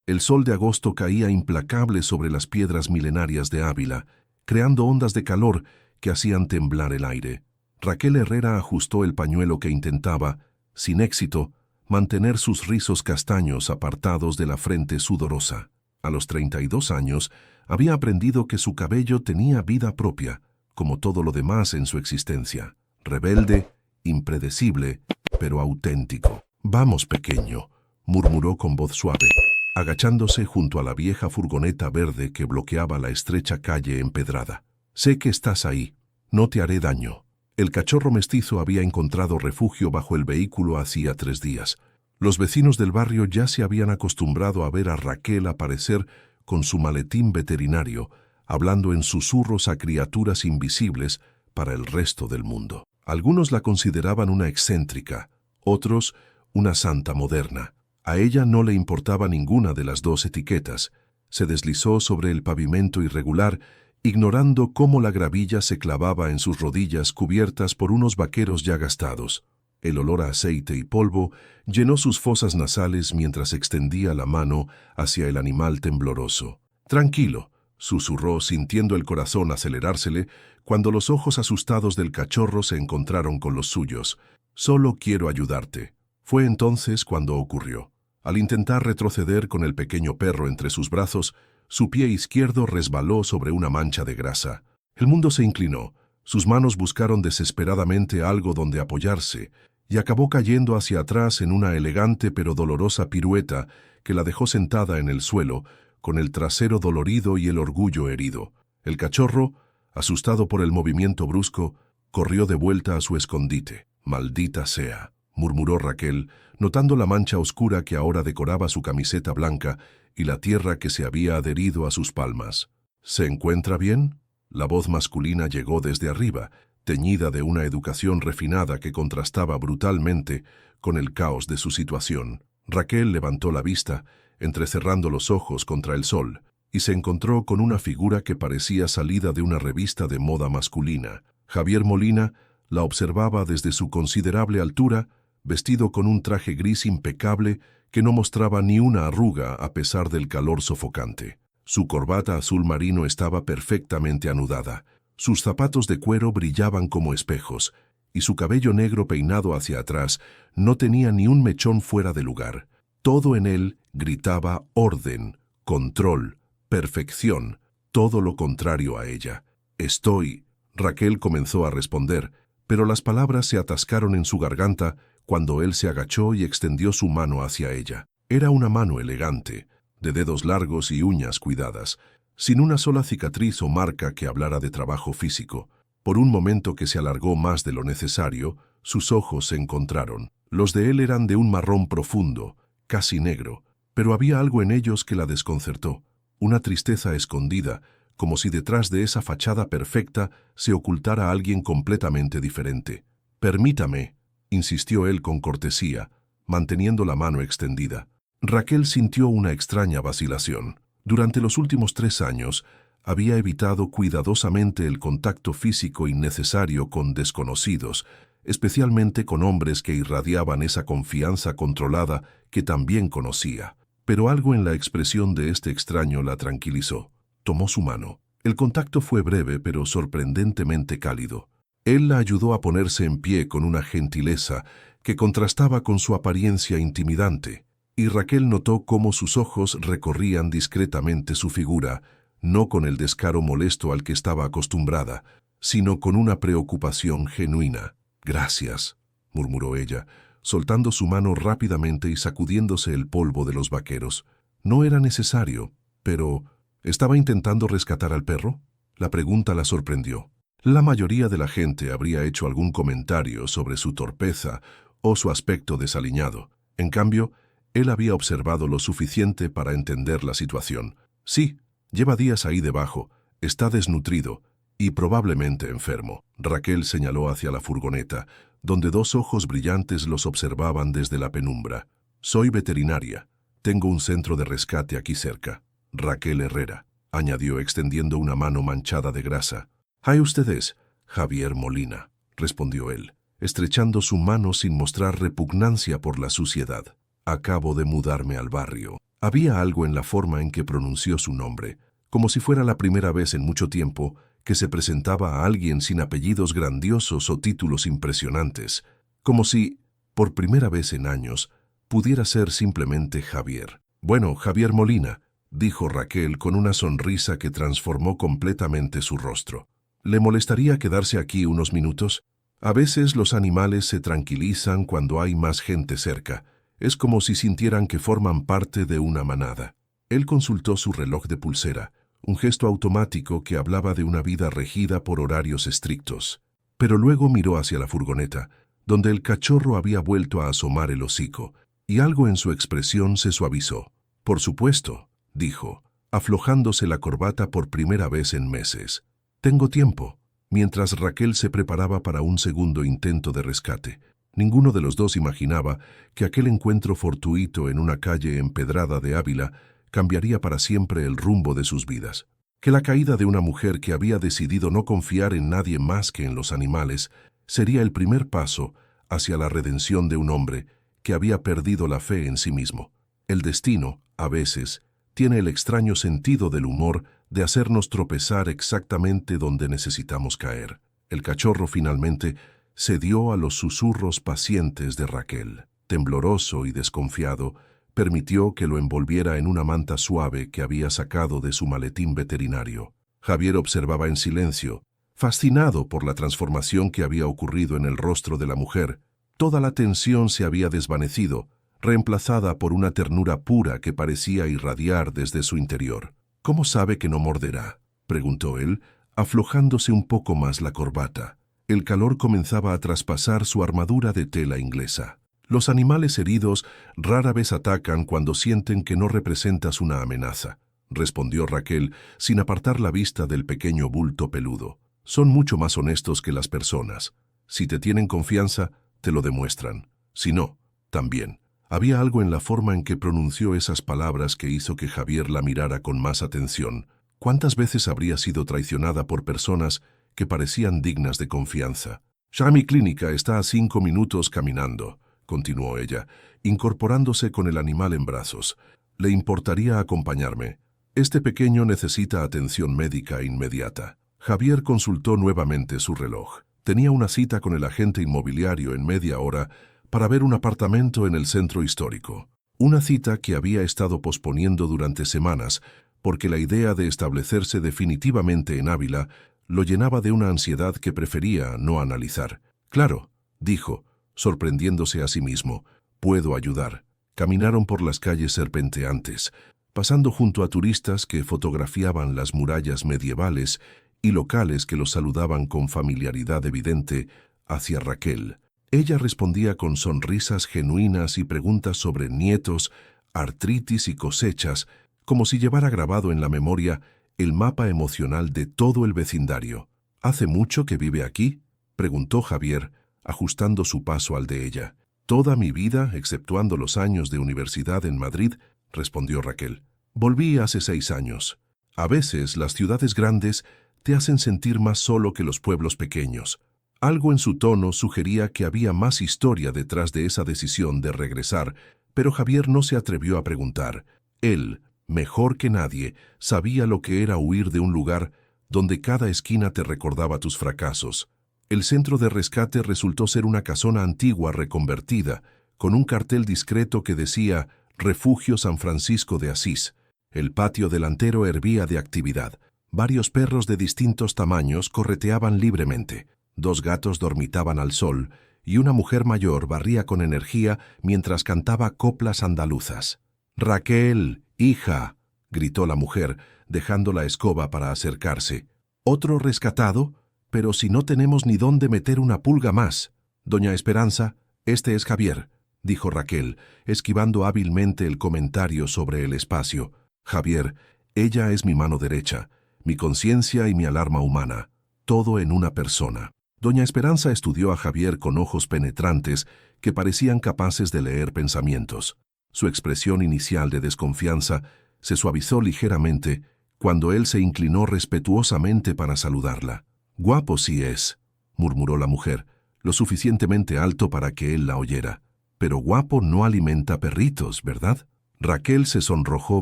El sol de agosto caía implacable sobre las piedras milenarias de Ávila, creando ondas de calor que hacían temblar el aire. Raquel Herrera ajustó el pañuelo que intentaba, sin éxito, mantener sus rizos castaños apartados de la frente sudorosa. A los 32 años, había aprendido que su cabello tenía vida propia, como todo lo demás en su existencia. Rebelde, impredecible, pero auténtico. «Vamos, pequeño», murmuró con voz suave, agachándose junto a la vieja furgoneta verde que bloqueaba la estrecha calle empedrada. «Sé que estás ahí. No te haré daño». El cachorro mestizo había encontrado refugio bajo el vehículo hacía 3 días. Los vecinos del barrio ya se habían acostumbrado a ver a Raquel aparecer con su maletín veterinario, hablando en susurros a criaturas invisibles para el resto del mundo. Algunos la consideraban una excéntrica, otros una santa moderna. A ella no le importaba ninguna de las dos etiquetas. Se deslizó sobre el pavimento irregular, ignorando cómo la gravilla se clavaba en sus rodillas cubiertas por unos vaqueros ya gastados. El olor a aceite y polvo llenó sus fosas nasales mientras extendía la mano hacia el animal tembloroso. «Tranquilo», susurró sintiendo el corazón acelerársele cuando los ojos asustados del cachorro se encontraron con los suyos. «Solo quiero ayudarte». Fue entonces cuando ocurrió. Al intentar retroceder con el pequeño perro entre sus brazos, su pie izquierdo resbaló sobre una mancha de grasa. El mundo se inclinó, sus manos buscaron desesperadamente algo donde apoyarse, y acabó cayendo hacia atrás en una elegante pero dolorosa pirueta que la dejó sentada en el suelo, con el trasero dolorido y el orgullo herido. El cachorro, asustado por el movimiento brusco, corrió de vuelta a su escondite. «Maldita sea», murmuró Raquel, notando la mancha oscura que ahora decoraba su camiseta blanca y la tierra que se había adherido a sus palmas. «¿Se encuentra bien?». La voz masculina llegó desde arriba, teñida de una educación refinada que contrastaba brutalmente con el caos de su situación. Raquel levantó la vista, entrecerrando los ojos contra el sol, y se encontró con una figura que parecía salida de una revista de moda masculina. Javier Molina la observaba desde su considerable altura, vestido con un traje gris impecable que no mostraba ni una arruga a pesar del calor sofocante. Su corbata azul marino estaba perfectamente anudada, sus zapatos de cuero brillaban como espejos, y su cabello negro peinado hacia atrás no tenía ni un mechón fuera de lugar. Todo en él gritaba orden, control, perfección, todo lo contrario a ella. «Estoy». Raquel comenzó a responder, pero las palabras se atascaron en su garganta cuando él se agachó y extendió su mano hacia ella. Era una mano elegante, de dedos largos y uñas cuidadas, sin una sola cicatriz o marca que hablara de trabajo físico. Por un momento que se alargó más de lo necesario, sus ojos se encontraron. Los de él eran de un marrón profundo, casi negro, pero había algo en ellos que la desconcertó, una tristeza escondida, como si detrás de esa fachada perfecta se ocultara alguien completamente diferente. «Permítame», insistió él con cortesía, manteniendo la mano extendida. Raquel sintió una extraña vacilación. Durante los últimos 3 años, había evitado cuidadosamente el contacto físico innecesario con desconocidos, especialmente con hombres que irradiaban esa confianza controlada que también conocía. Pero algo en la expresión de este extraño la tranquilizó. Tomó su mano. El contacto fue breve pero sorprendentemente cálido. Él la ayudó a ponerse en pie con una gentileza que contrastaba con su apariencia intimidante, y Raquel notó cómo sus ojos recorrían discretamente su figura, no con el descaro molesto al que estaba acostumbrada, sino con una preocupación genuina. «Gracias», murmuró ella, soltando su mano rápidamente y sacudiéndose el polvo de los vaqueros. No era necesario, pero ¿estaba intentando rescatar al perro? La pregunta la sorprendió. La mayoría de la gente habría hecho algún comentario sobre su torpeza o su aspecto desaliñado. En cambio, él había observado lo suficiente para entender la situación. «Sí, lleva días ahí debajo, está desnutrido y probablemente enfermo». Raquel señaló hacia la furgoneta, donde 2 ojos brillantes los observaban desde la penumbra. «Soy veterinaria. Tengo un centro de rescate aquí cerca. Raquel Herrera», añadió extendiendo una mano manchada de grasa. «¿Hay ustedes?» «Javier Molina», respondió él, estrechando su mano sin mostrar repugnancia por la suciedad. «Acabo de mudarme al barrio». Había algo en la forma en que pronunció su nombre, como si fuera la primera vez en mucho tiempo que se presentaba a alguien sin apellidos grandiosos o títulos impresionantes, como si, por primera vez en años, pudiera ser simplemente Javier. «Bueno, Javier Molina», dijo Raquel con una sonrisa que transformó completamente su rostro. «¿Le molestaría quedarse aquí unos minutos? A veces los animales se tranquilizan cuando hay más gente cerca. Es como si sintieran que forman parte de una manada». Él consultó su reloj de pulsera, un gesto automático que hablaba de una vida regida por horarios estrictos. Pero luego miró hacia la furgoneta, donde el cachorro había vuelto a asomar el hocico, y algo en su expresión se suavizó. «Por supuesto», dijo, aflojándose la corbata por primera vez en meses. «Tengo tiempo», mientras Raquel se preparaba para un segundo intento de rescate. Ninguno de los dos imaginaba que aquel encuentro fortuito en una calle empedrada de Ávila cambiaría para siempre el rumbo de sus vidas. Que la caída de una mujer que había decidido no confiar en nadie más que en los animales sería el primer paso hacia la redención de un hombre que había perdido la fe en sí mismo. El destino, a veces, tiene el extraño sentido del humor de hacernos tropezar exactamente donde necesitamos caer. El cachorro finalmente cedió a los susurros pacientes de Raquel. Tembloroso y desconfiado, permitió que lo envolviera en una manta suave que había sacado de su maletín veterinario. Javier observaba en silencio, fascinado por la transformación que había ocurrido en el rostro de la mujer. Toda la tensión se había desvanecido, reemplazada por una ternura pura que parecía irradiar desde su interior. «¿Cómo sabe que no morderá?», preguntó él, aflojándose un poco más la corbata. El calor comenzaba a traspasar su armadura de tela inglesa. «Los animales heridos rara vez atacan cuando sienten que no representas una amenaza», respondió Raquel sin apartar la vista del pequeño bulto peludo. «Son mucho más honestos que las personas. Si te tienen confianza, te lo demuestran. Si no, también». Había algo en la forma en que pronunció esas palabras que hizo que Javier la mirara con más atención. ¿Cuántas veces habría sido traicionada por personas que parecían dignas de confianza? «Ya mi clínica está a 5 minutos caminando», continuó ella, incorporándose con el animal en brazos. «¿Le importaría acompañarme? Este pequeño necesita atención médica inmediata». Javier consultó nuevamente su reloj. Tenía una cita con el agente inmobiliario en media hora para ver un apartamento en el centro histórico. Una cita que había estado posponiendo durante semanas porque la idea de establecerse definitivamente en Ávila lo llenaba de una ansiedad que prefería no analizar. «Claro», dijo, sorprendiéndose a sí mismo, «puedo ayudar». Caminaron por las calles serpenteantes, pasando junto a turistas que fotografiaban las murallas medievales y locales que los saludaban con familiaridad evidente hacia Raquel. Ella respondía con sonrisas genuinas y preguntas sobre nietos, artritis y cosechas, como si llevara grabado en la memoria el mapa emocional de todo el vecindario. «¿Hace mucho que vive aquí?», preguntó Javier, ajustando su paso al de ella. «Toda mi vida, exceptuando los años de universidad en Madrid», respondió Raquel. «Volví hace 6 años. A veces las ciudades grandes te hacen sentir más solo que los pueblos pequeños». Algo en su tono sugería que había más historia detrás de esa decisión de regresar, pero Javier no se atrevió a preguntar. Él, mejor que nadie, sabía lo que era huir de un lugar donde cada esquina te recordaba tus fracasos. El centro de rescate resultó ser una casona antigua reconvertida, con un cartel discreto que decía «Refugio San Francisco de Asís». El patio delantero hervía de actividad. Varios perros de distintos tamaños correteaban libremente. 2 gatos dormitaban al sol y una mujer mayor barría con energía mientras cantaba coplas andaluzas. «Raquel, hija», gritó la mujer, dejando la escoba para acercarse. «¿Otro rescatado? Pero si no tenemos ni dónde meter una pulga más». «Doña Esperanza, este es Javier», dijo Raquel, esquivando hábilmente el comentario sobre el espacio. «Javier, ella es mi mano derecha, mi conciencia y mi alarma humana, todo en una persona». Doña Esperanza estudió a Javier con ojos penetrantes que parecían capaces de leer pensamientos. Su expresión inicial de desconfianza se suavizó ligeramente cuando él se inclinó respetuosamente para saludarla. «Guapo sí es», murmuró la mujer, lo suficientemente alto para que él la oyera. «Pero guapo no alimenta perritos, ¿verdad?». Raquel se sonrojó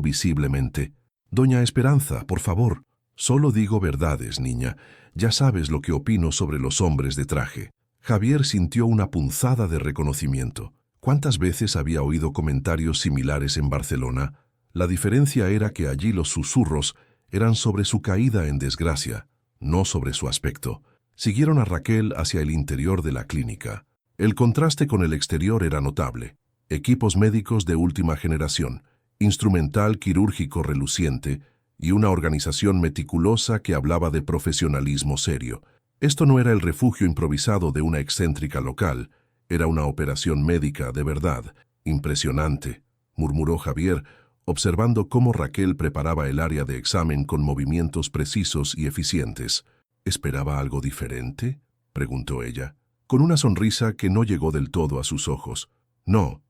visiblemente. «Doña Esperanza, por favor, solo digo verdades, niña. Ya sabes lo que opino sobre los hombres de traje». Javier sintió una punzada de reconocimiento. ¿Cuántas veces había oído comentarios similares en Barcelona? La diferencia era que allí los susurros eran sobre su caída en desgracia, no sobre su aspecto. Siguieron a Raquel hacia el interior de la clínica. El contraste con el exterior era notable. Equipos médicos de última generación, instrumental quirúrgico reluciente y una organización meticulosa que hablaba de profesionalismo serio. Esto no era el refugio improvisado de una excéntrica local, era una operación médica de verdad. «Impresionante», murmuró Javier, observando cómo Raquel preparaba el área de examen con movimientos precisos y eficientes. «¿Esperaba algo diferente?», preguntó ella, con una sonrisa que no llegó del todo a sus ojos. «No,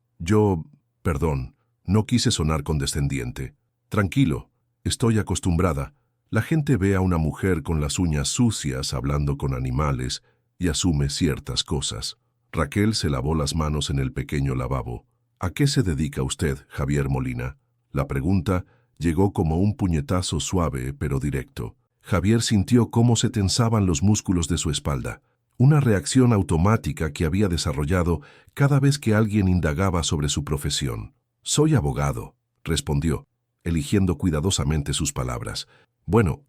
perdón, no quise sonar condescendiente. Tranquilo, estoy acostumbrada. La gente ve a una mujer con las uñas sucias hablando con animales y asume ciertas cosas». Raquel se lavó las manos en el pequeño lavabo. «¿A qué se dedica usted, Javier Molina?». La pregunta llegó como un puñetazo suave pero directo. Javier sintió cómo se tensaban los músculos de su espalda, una reacción automática que había desarrollado cada vez que alguien indagaba sobre su profesión. «Soy abogado», respondió, eligiendo cuidadosamente sus palabras. «Bueno,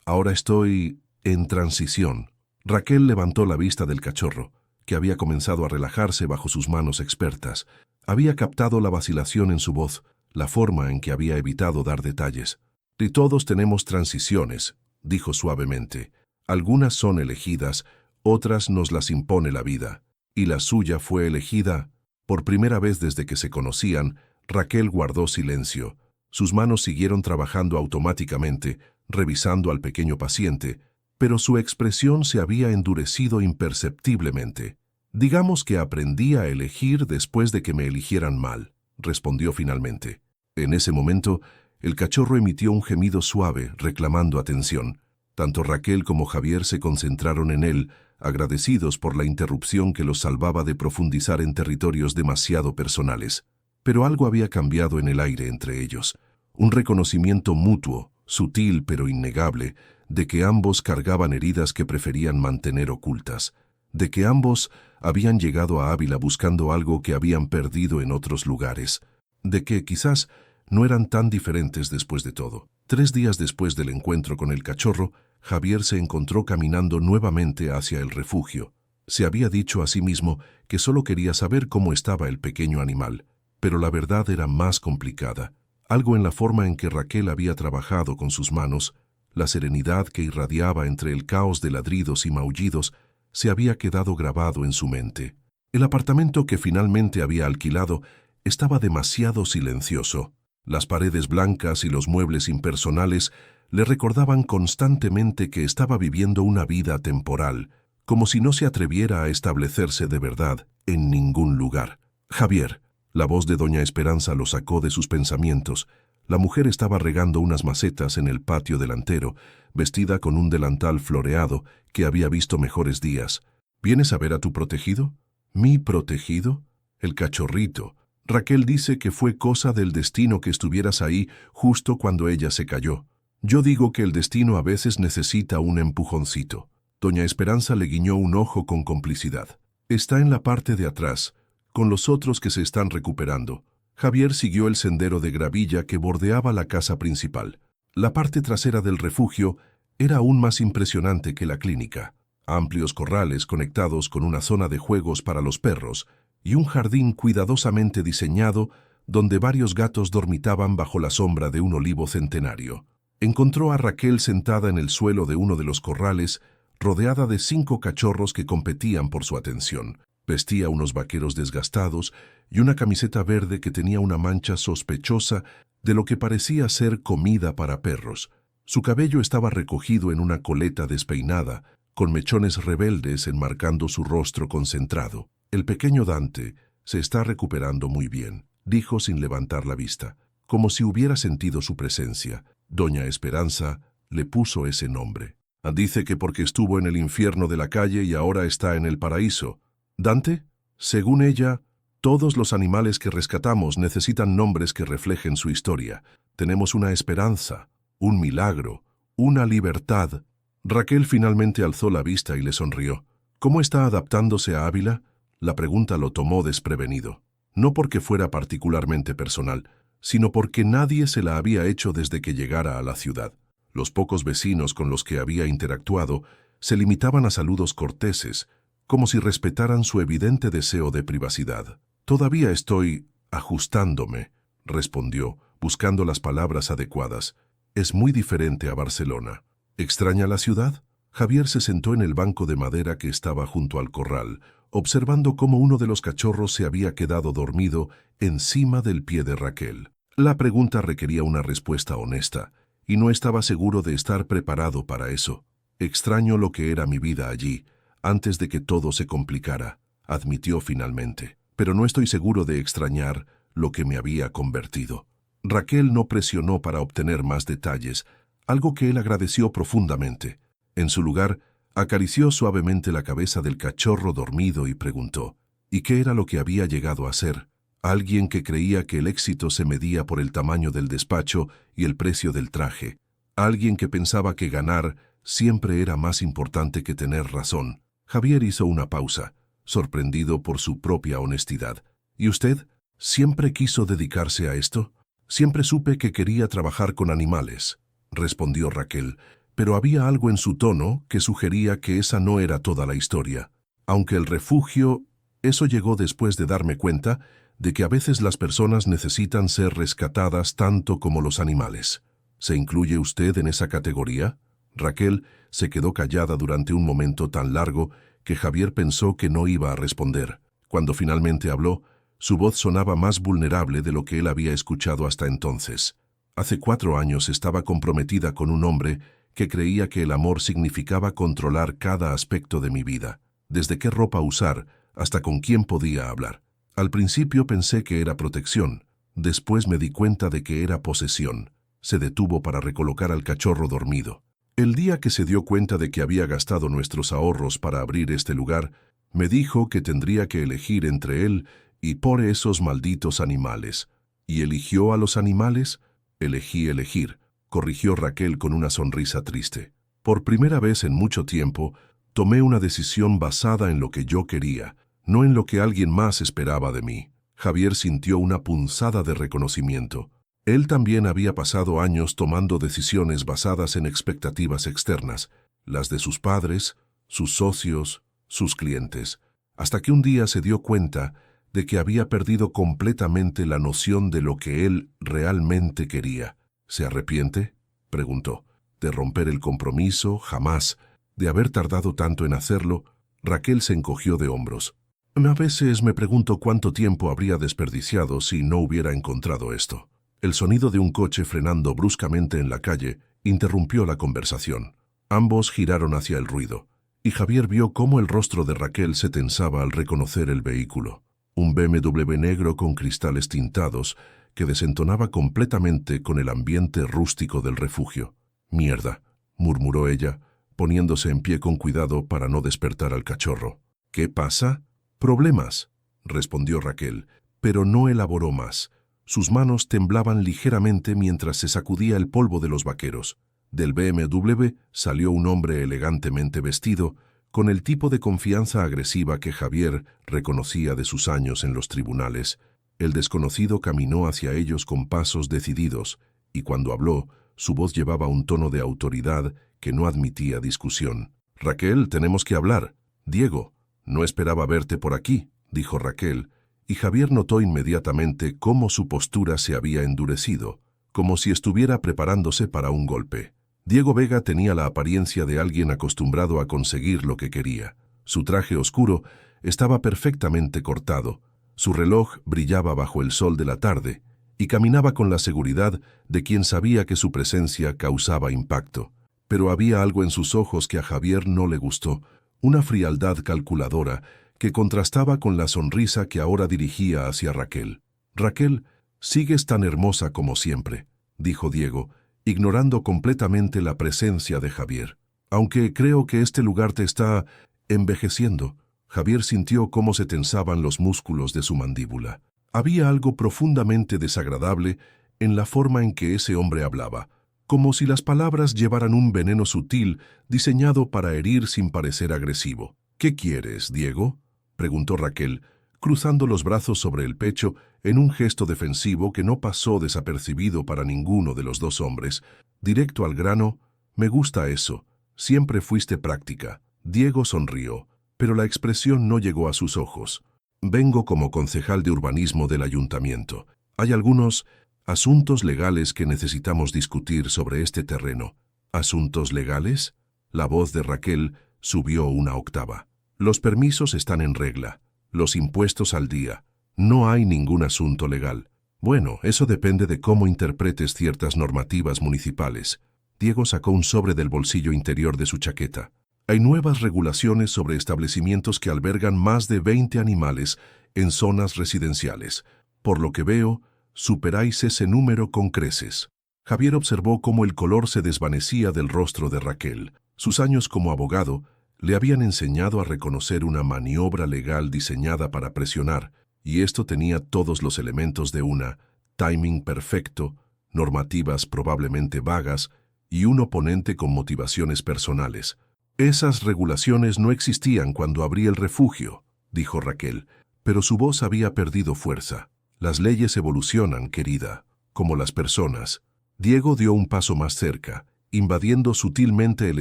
ahora estoy en transición». Raquel levantó la vista del cachorro, que había comenzado a relajarse bajo sus manos expertas. Había captado la vacilación en su voz, la forma en que había evitado dar detalles. «Y todos tenemos transiciones», dijo suavemente. «Algunas son elegidas, otras nos las impone la vida. Y la suya fue elegida». Por primera vez desde que se conocían, Raquel guardó silencio. Sus manos siguieron trabajando automáticamente, revisando al pequeño paciente, pero su expresión se había endurecido imperceptiblemente. «Digamos que aprendí a elegir después de que me eligieran mal», respondió finalmente. En ese momento, el cachorro emitió un gemido suave, reclamando atención. Tanto Raquel como Javier se concentraron en él, agradecidos por la interrupción que los salvaba de profundizar en territorios demasiado personales. Pero algo había cambiado en el aire entre ellos. Un reconocimiento mutuo, sutil pero innegable, de que ambos cargaban heridas que preferían mantener ocultas, de que ambos habían llegado a Ávila buscando algo que habían perdido en otros lugares, de que quizás no eran tan diferentes después de todo. 3 días después del encuentro con el cachorro, Javier se encontró caminando nuevamente hacia el refugio. Se había dicho a sí mismo que solo quería saber cómo estaba el pequeño animal, pero la verdad era más complicada. Algo en la forma en que Raquel había trabajado con sus manos, la serenidad que irradiaba entre el caos de ladridos y maullidos, se había quedado grabado en su mente. El apartamento que finalmente había alquilado estaba demasiado silencioso. Las paredes blancas y los muebles impersonales le recordaban constantemente que estaba viviendo una vida temporal, como si no se atreviera a establecerse de verdad en ningún lugar. «Javier», la voz de doña Esperanza lo sacó de sus pensamientos. La mujer estaba regando unas macetas en el patio delantero, vestida con un delantal floreado que había visto mejores días. «¿Vienes a ver a tu protegido?» «¿Mi protegido?» «El cachorrito. Raquel dice que fue cosa del destino que estuvieras ahí justo cuando ella se cayó. Yo digo que el destino a veces necesita un empujoncito». Doña Esperanza le guiñó un ojo con complicidad. «Está en la parte de atrás, con los otros que se están recuperando». Javier siguió el sendero de gravilla que bordeaba la casa principal. La parte trasera del refugio era aún más impresionante que la clínica. Amplios corrales conectados con una zona de juegos para los perros y un jardín cuidadosamente diseñado donde varios gatos dormitaban bajo la sombra de un olivo centenario. Encontró a Raquel sentada en el suelo de uno de los corrales, rodeada de 5 cachorros que competían por su atención. Vestía unos vaqueros desgastados y una camiseta verde que tenía una mancha sospechosa de lo que parecía ser comida para perros. Su cabello estaba recogido en una coleta despeinada, con mechones rebeldes enmarcando su rostro concentrado. «El pequeño Dante se está recuperando muy bien», dijo sin levantar la vista, como si hubiera sentido su presencia. Doña Esperanza le puso ese nombre. «Dice que porque estuvo en el infierno de la calle y ahora está en el paraíso». «¿Dante?» Según ella, Todos los animales que rescatamos necesitan nombres que reflejen su historia. Tenemos una esperanza, un milagro, una libertad. Raquel finalmente alzó la vista y le sonrió. ¿Cómo está adaptándose a Ávila? La pregunta lo tomó desprevenido. No porque fuera particularmente personal, sino porque nadie se la había hecho desde que llegara a la ciudad. Los pocos vecinos con los que había interactuado se limitaban a saludos corteses, como si respetaran su evidente deseo de privacidad. «Todavía estoy ajustándome», respondió, buscando las palabras adecuadas. «Es muy diferente a Barcelona». «¿Extraña la ciudad?». Javier se sentó en el banco de madera que estaba junto al corral, observando cómo uno de los cachorros se había quedado dormido encima del pie de Raquel. La pregunta requería una respuesta honesta, y no estaba seguro de estar preparado para eso. «Extraño lo que era mi vida allí, antes de que todo se complicara», admitió finalmente. «Pero no estoy seguro de extrañar lo que me había convertido». Raquel no presionó para obtener más detalles, algo que él agradeció profundamente. En su lugar, acarició suavemente la cabeza del cachorro dormido y preguntó, ¿y qué era lo que había llegado a ser? Alguien que creía que el éxito se medía por el tamaño del despacho y el precio del traje. Alguien que pensaba que ganar siempre era más importante que tener razón. Javier hizo una pausa, sorprendido por su propia honestidad. ¿Y usted? ¿Siempre quiso dedicarse a esto? «Siempre supe que quería trabajar con animales», respondió Raquel, pero había algo en su tono que sugería que esa no era toda la historia. Aunque el refugio, eso llegó después de darme cuenta de que a veces las personas necesitan ser rescatadas tanto como los animales. ¿Se incluye usted en esa categoría? Raquel se quedó callada durante un momento tan largo que Javier pensó que no iba a responder. Cuando finalmente habló, su voz sonaba más vulnerable de lo que él había escuchado hasta entonces. «Hace 4 años estaba comprometida con un hombre que creía que el amor significaba controlar cada aspecto de mi vida, desde qué ropa usar hasta con quién podía hablar. Al principio pensé que era protección, después me di cuenta de que era posesión». Se detuvo para recolocar al cachorro dormido. «El día que se dio cuenta de que había gastado nuestros ahorros para abrir este lugar, me dijo que tendría que elegir entre él y por esos malditos animales». «¿Y eligió a los animales?». «Elegí elegir», corrigió Raquel con una sonrisa triste. «Por primera vez en mucho tiempo, tomé una decisión basada en lo que yo quería, no en lo que alguien más esperaba de mí». Javier sintió una punzada de reconocimiento. Él también había pasado años tomando decisiones basadas en expectativas externas, las de sus padres, sus socios, sus clientes, hasta que un día se dio cuenta de que había perdido completamente la noción de lo que él realmente quería. «¿Se arrepiente?», preguntó. «De romper el compromiso, jamás. De haber tardado tanto en hacerlo». Raquel se encogió de hombros. «A veces me pregunto cuánto tiempo habría desperdiciado si no hubiera encontrado esto». El sonido de un coche frenando bruscamente en la calle interrumpió la conversación. Ambos giraron hacia el ruido, y Javier vio cómo el rostro de Raquel se tensaba al reconocer el vehículo. Un BMW negro con cristales tintados que desentonaba completamente con el ambiente rústico del refugio. «Mierda», murmuró ella, poniéndose en pie con cuidado para no despertar al cachorro. «¿Qué pasa?». «Problemas», respondió Raquel, pero no elaboró más. Sus manos temblaban ligeramente mientras se sacudía el polvo de los vaqueros. Del BMW salió un hombre elegantemente vestido, con el tipo de confianza agresiva que Javier reconocía de sus años en los tribunales. El desconocido caminó hacia ellos con pasos decididos, y cuando habló, su voz llevaba un tono de autoridad que no admitía discusión. «Raquel, tenemos que hablar». «Diego, no esperaba verte por aquí», dijo Raquel, y Javier notó inmediatamente cómo su postura se había endurecido, como si estuviera preparándose para un golpe. Diego Vega tenía la apariencia de alguien acostumbrado a conseguir lo que quería. Su traje oscuro estaba perfectamente cortado, su reloj brillaba bajo el sol de la tarde, y caminaba con la seguridad de quien sabía que su presencia causaba impacto. Pero había algo en sus ojos que a Javier no le gustó, una frialdad calculadora que contrastaba con la sonrisa que ahora dirigía hacia Raquel. «Raquel, sigues tan hermosa como siempre», dijo Diego, ignorando completamente la presencia de Javier. «Aunque creo que este lugar te está envejeciendo». Javier sintió cómo se tensaban los músculos de su mandíbula. Había algo profundamente desagradable en la forma en que ese hombre hablaba, como si las palabras llevaran un veneno sutil diseñado para herir sin parecer agresivo. «¿Qué quieres, Diego?», preguntó Raquel, cruzando los brazos sobre el pecho en un gesto defensivo que no pasó desapercibido para ninguno de los dos hombres. Directo al grano: «Me gusta eso. Siempre fuiste práctica». Diego sonrió, pero la expresión no llegó a sus ojos. «Vengo como concejal de urbanismo del ayuntamiento. Hay algunos asuntos legales que necesitamos discutir sobre este terreno». «¿Asuntos legales?». La voz de Raquel subió una octava. «Los permisos están en regla, los impuestos al día. No hay ningún asunto legal». «Bueno, eso depende de cómo interpretes ciertas normativas municipales». Diego sacó un sobre del bolsillo interior de su chaqueta. «Hay nuevas regulaciones sobre establecimientos que albergan más de 20 animales en zonas residenciales. Por lo que veo, superáis ese número con creces». Javier observó cómo el color se desvanecía del rostro de Raquel. Sus años como abogado le habían enseñado a reconocer una maniobra legal diseñada para presionar, y esto tenía todos los elementos de una: timing perfecto, normativas probablemente vagas y un oponente con motivaciones personales. «Esas regulaciones no existían cuando abrí el refugio», dijo Raquel, pero su voz había perdido fuerza. «Las leyes evolucionan, querida, como las personas». Diego dio un paso más cerca, invadiendo sutilmente el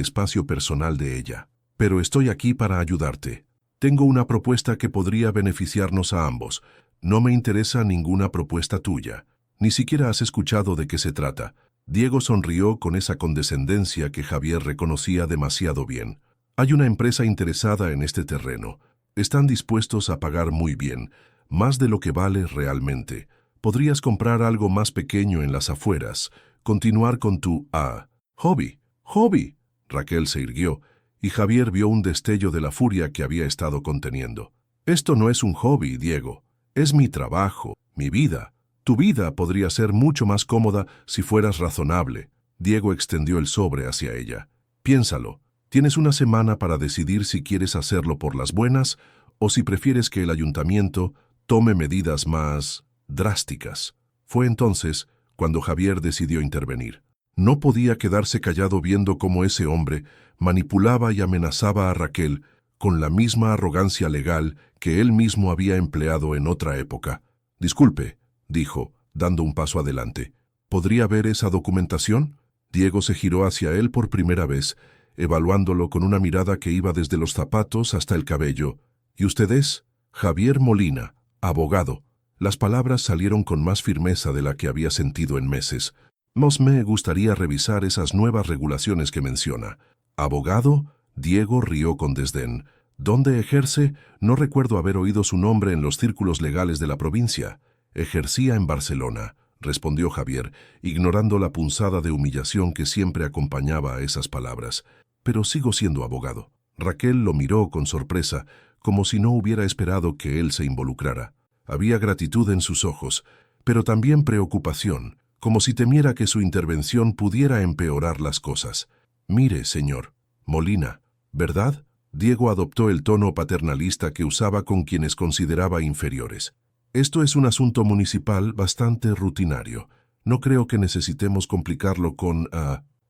espacio personal de ella. «Pero estoy aquí para ayudarte. Tengo una propuesta que podría beneficiarnos a ambos. No me interesa ninguna propuesta tuya. Ni siquiera has escuchado de qué se trata». Diego sonrió con esa condescendencia que Javier reconocía demasiado bien. «Hay una empresa interesada en este terreno. Están dispuestos a pagar muy bien, más de lo que vale realmente. Podrías comprar algo más pequeño en las afueras, continuar con tu hobby». «¿Hobby?». Raquel se irguió, y Javier vio un destello de la furia que había estado conteniendo. «Esto no es un hobby, Diego. Es mi trabajo, mi vida. Tu vida podría ser mucho más cómoda si fueras razonable». Diego extendió el sobre hacia ella. «Piénsalo. Tienes una semana para decidir si quieres hacerlo por las buenas o si prefieres que el ayuntamiento tome medidas más drásticas». Fue entonces cuando Javier decidió intervenir. No podía quedarse callado viendo cómo ese hombre manipulaba y amenazaba a Raquel con la misma arrogancia legal que él mismo había empleado en otra época. «Disculpe», dijo, dando un paso adelante. «¿Podría ver esa documentación?». Diego se giró hacia él por primera vez, evaluándolo con una mirada que iba desde los zapatos hasta el cabello. «¿Y usted es?». «Javier Molina, abogado». Las palabras salieron con más firmeza de la que había sentido en meses. «Nos me gustaría revisar esas nuevas regulaciones que menciona». «¿Abogado?». Diego rió con desdén. «¿Dónde ejerce?». «No recuerdo haber oído su nombre en los círculos legales de la provincia». «Ejercía en Barcelona», respondió Javier, ignorando la punzada de humillación que siempre acompañaba a esas palabras. «Pero sigo siendo abogado». Raquel lo miró con sorpresa, como si no hubiera esperado que él se involucrara. Había gratitud en sus ojos, pero también preocupación, como si temiera que su intervención pudiera empeorar las cosas. «Mire, señor Molina, ¿verdad?». Diego adoptó el tono paternalista que usaba con quienes consideraba inferiores. «Esto es un asunto municipal bastante rutinario. No creo que necesitemos complicarlo con